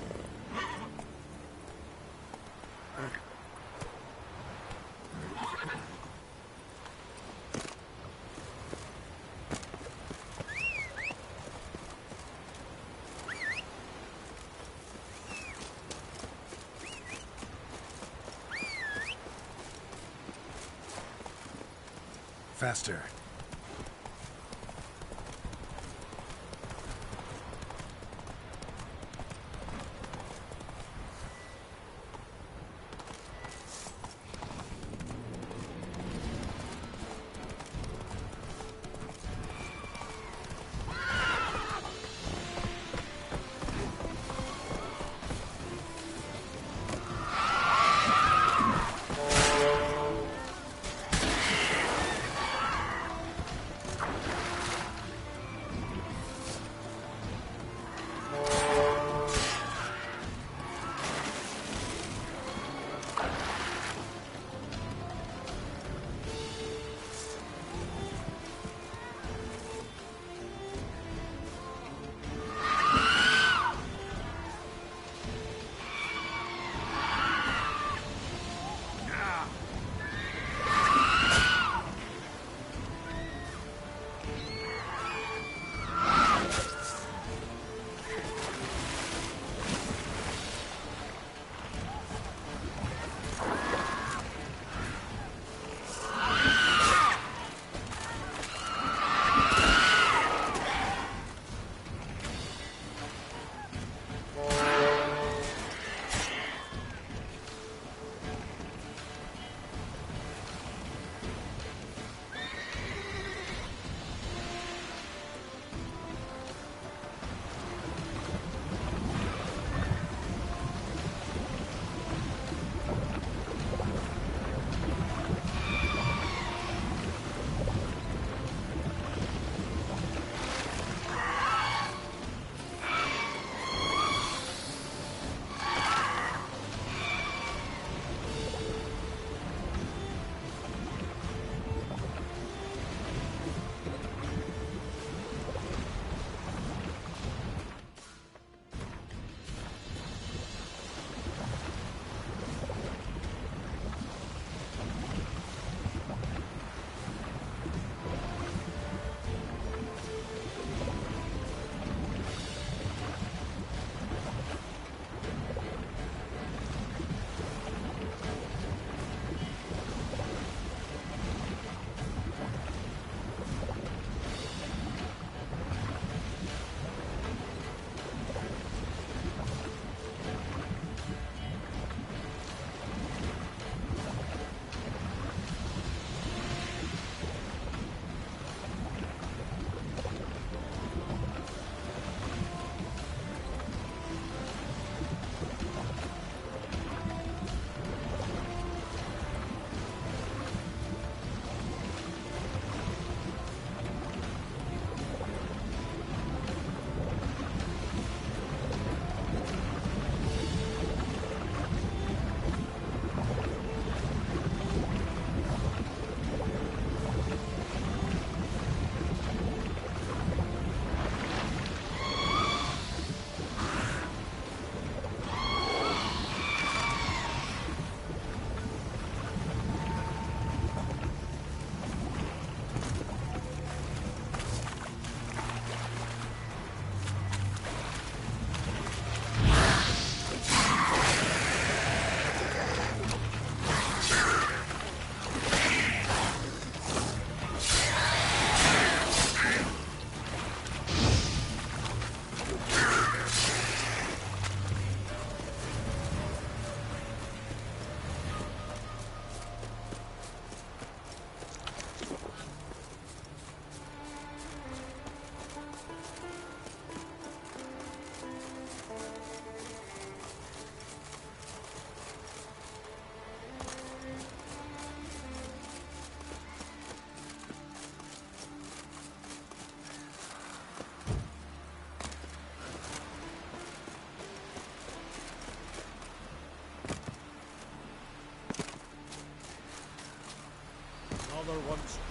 Faster.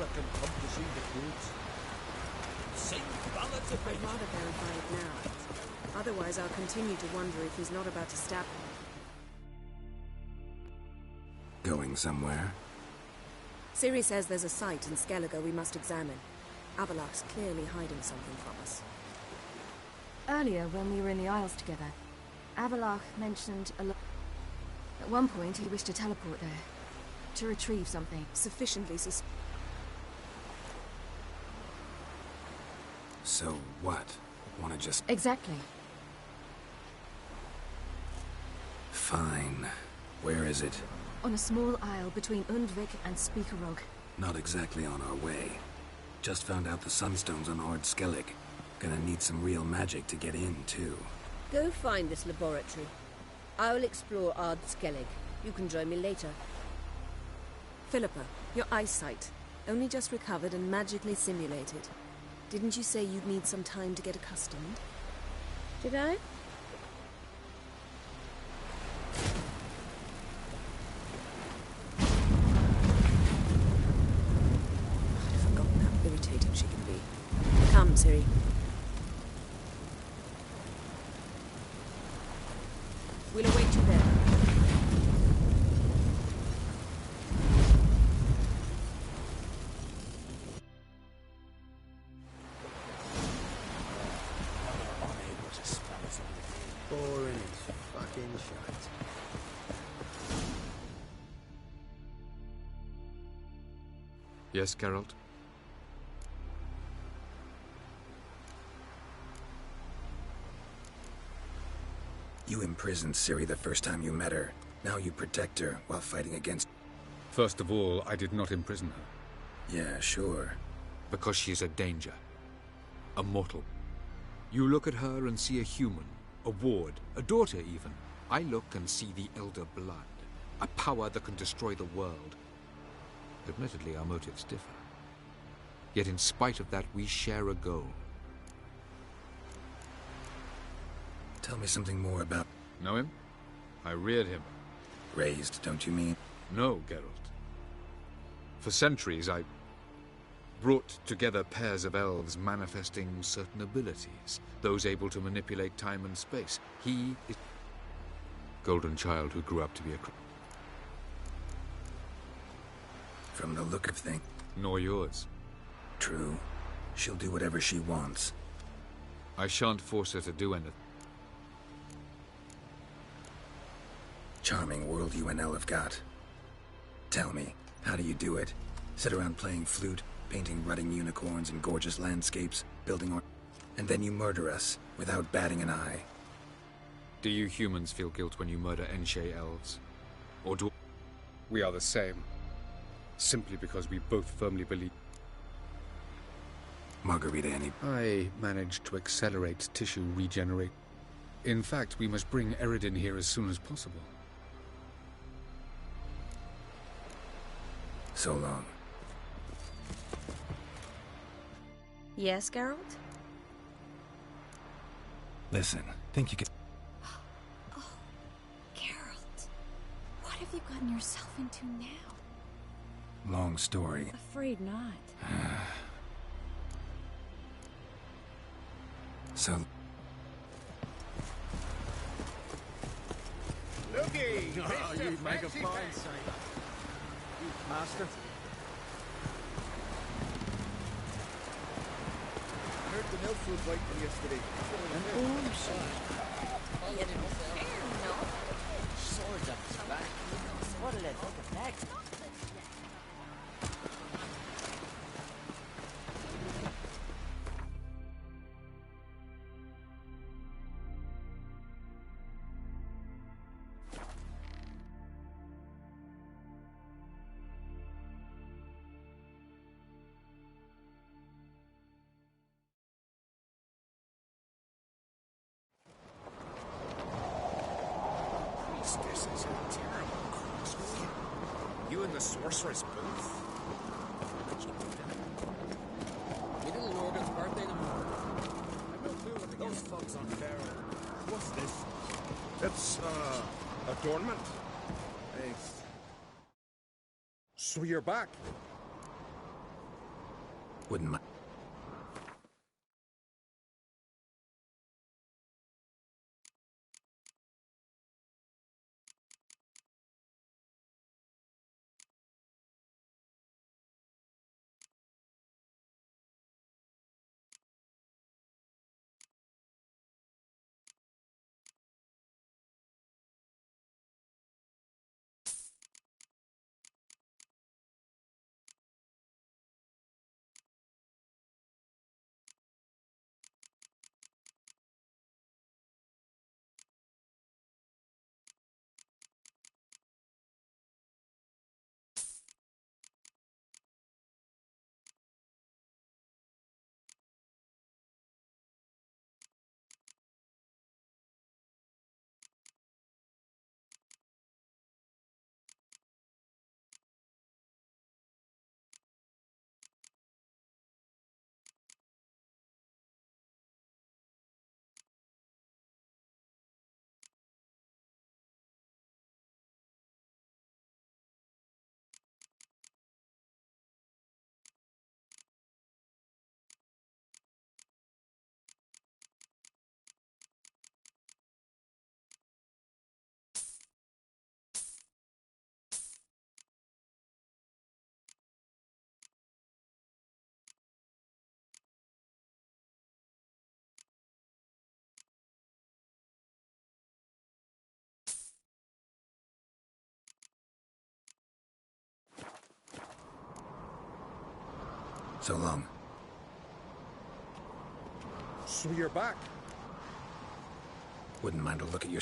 reckon come to see the goods. Sing ballads of I'd rather verify it now. Otherwise, I'll continue to wonder if he's not about to stab me. Going somewhere? Ciri says there's a site in Skellige we must examine. Avallac's clearly hiding something from us. Earlier, when we were in the Isles together, Avallach mentioned a lot. At one point, he wished to teleport there, to retrieve something sufficiently So what? Wanna just... Exactly. Fine. Where is it? On a small isle between Undvik and Speakerog. Not exactly on our way. Just found out the sunstones on Ord Skellig. Gonna need some real magic to get in, too. Go find this laboratory. I'll explore Ard Skellig. You can join me later. Philippa, your eyesight. Only just recovered and magically simulated. Didn't you say you'd need some time to get accustomed? Did I? I've forgotten how irritating she can be. Come, Ciri. We'll await you there. Boring as fucking shite. Yes, Geralt? You imprisoned Ciri the first time you met her. Now you protect her while fighting against... First of all, I did not imprison her. Yeah, sure. Because she is a danger. A mortal. You look at her and see a human. A ward, a daughter even. I look and see the elder blood. A power that can destroy the world. Admittedly, our motives differ. Yet in spite of that, we share a goal. Tell me something more about... Know him? I reared him. Raised, don't you mean? No, Geralt. For centuries, I brought together pairs of elves manifesting certain abilities, those able to manipulate time and space. He is golden child who grew up to be a... From the look of things. Nor yours. True. She'll do whatever she wants. I shan't force her to do anything. Charming world you and Elle have got. Tell me, how do you do it? Sit around playing flute, painting rutting unicorns and gorgeous landscapes, building and then you murder us, without batting an eye. Do you humans feel guilt when you murder Enshe elves? Or do... We are the same. Simply because we both firmly believe... Margarita, any... I managed to accelerate tissue regenerate. In fact, we must bring Eredin here as soon as possible. So long. Yes, Geralt? Listen, think you could... Oh, Geralt. What have you gotten yourself into now? Long story. Afraid not. So... Looky! Oh, you make a fine sight. Master? I heard the milk was waiting yesterday. Swords up his back. What'll it think of next? This is a terrible crossway. You and the sorceress both? We didn't know it's birthday tomorrow. I've no clue what those folks on Pharaoh. What's this? It's, adornment. Thanks. So you're back? Wouldn't mind. So long. So you're back? Wouldn't mind a look at your...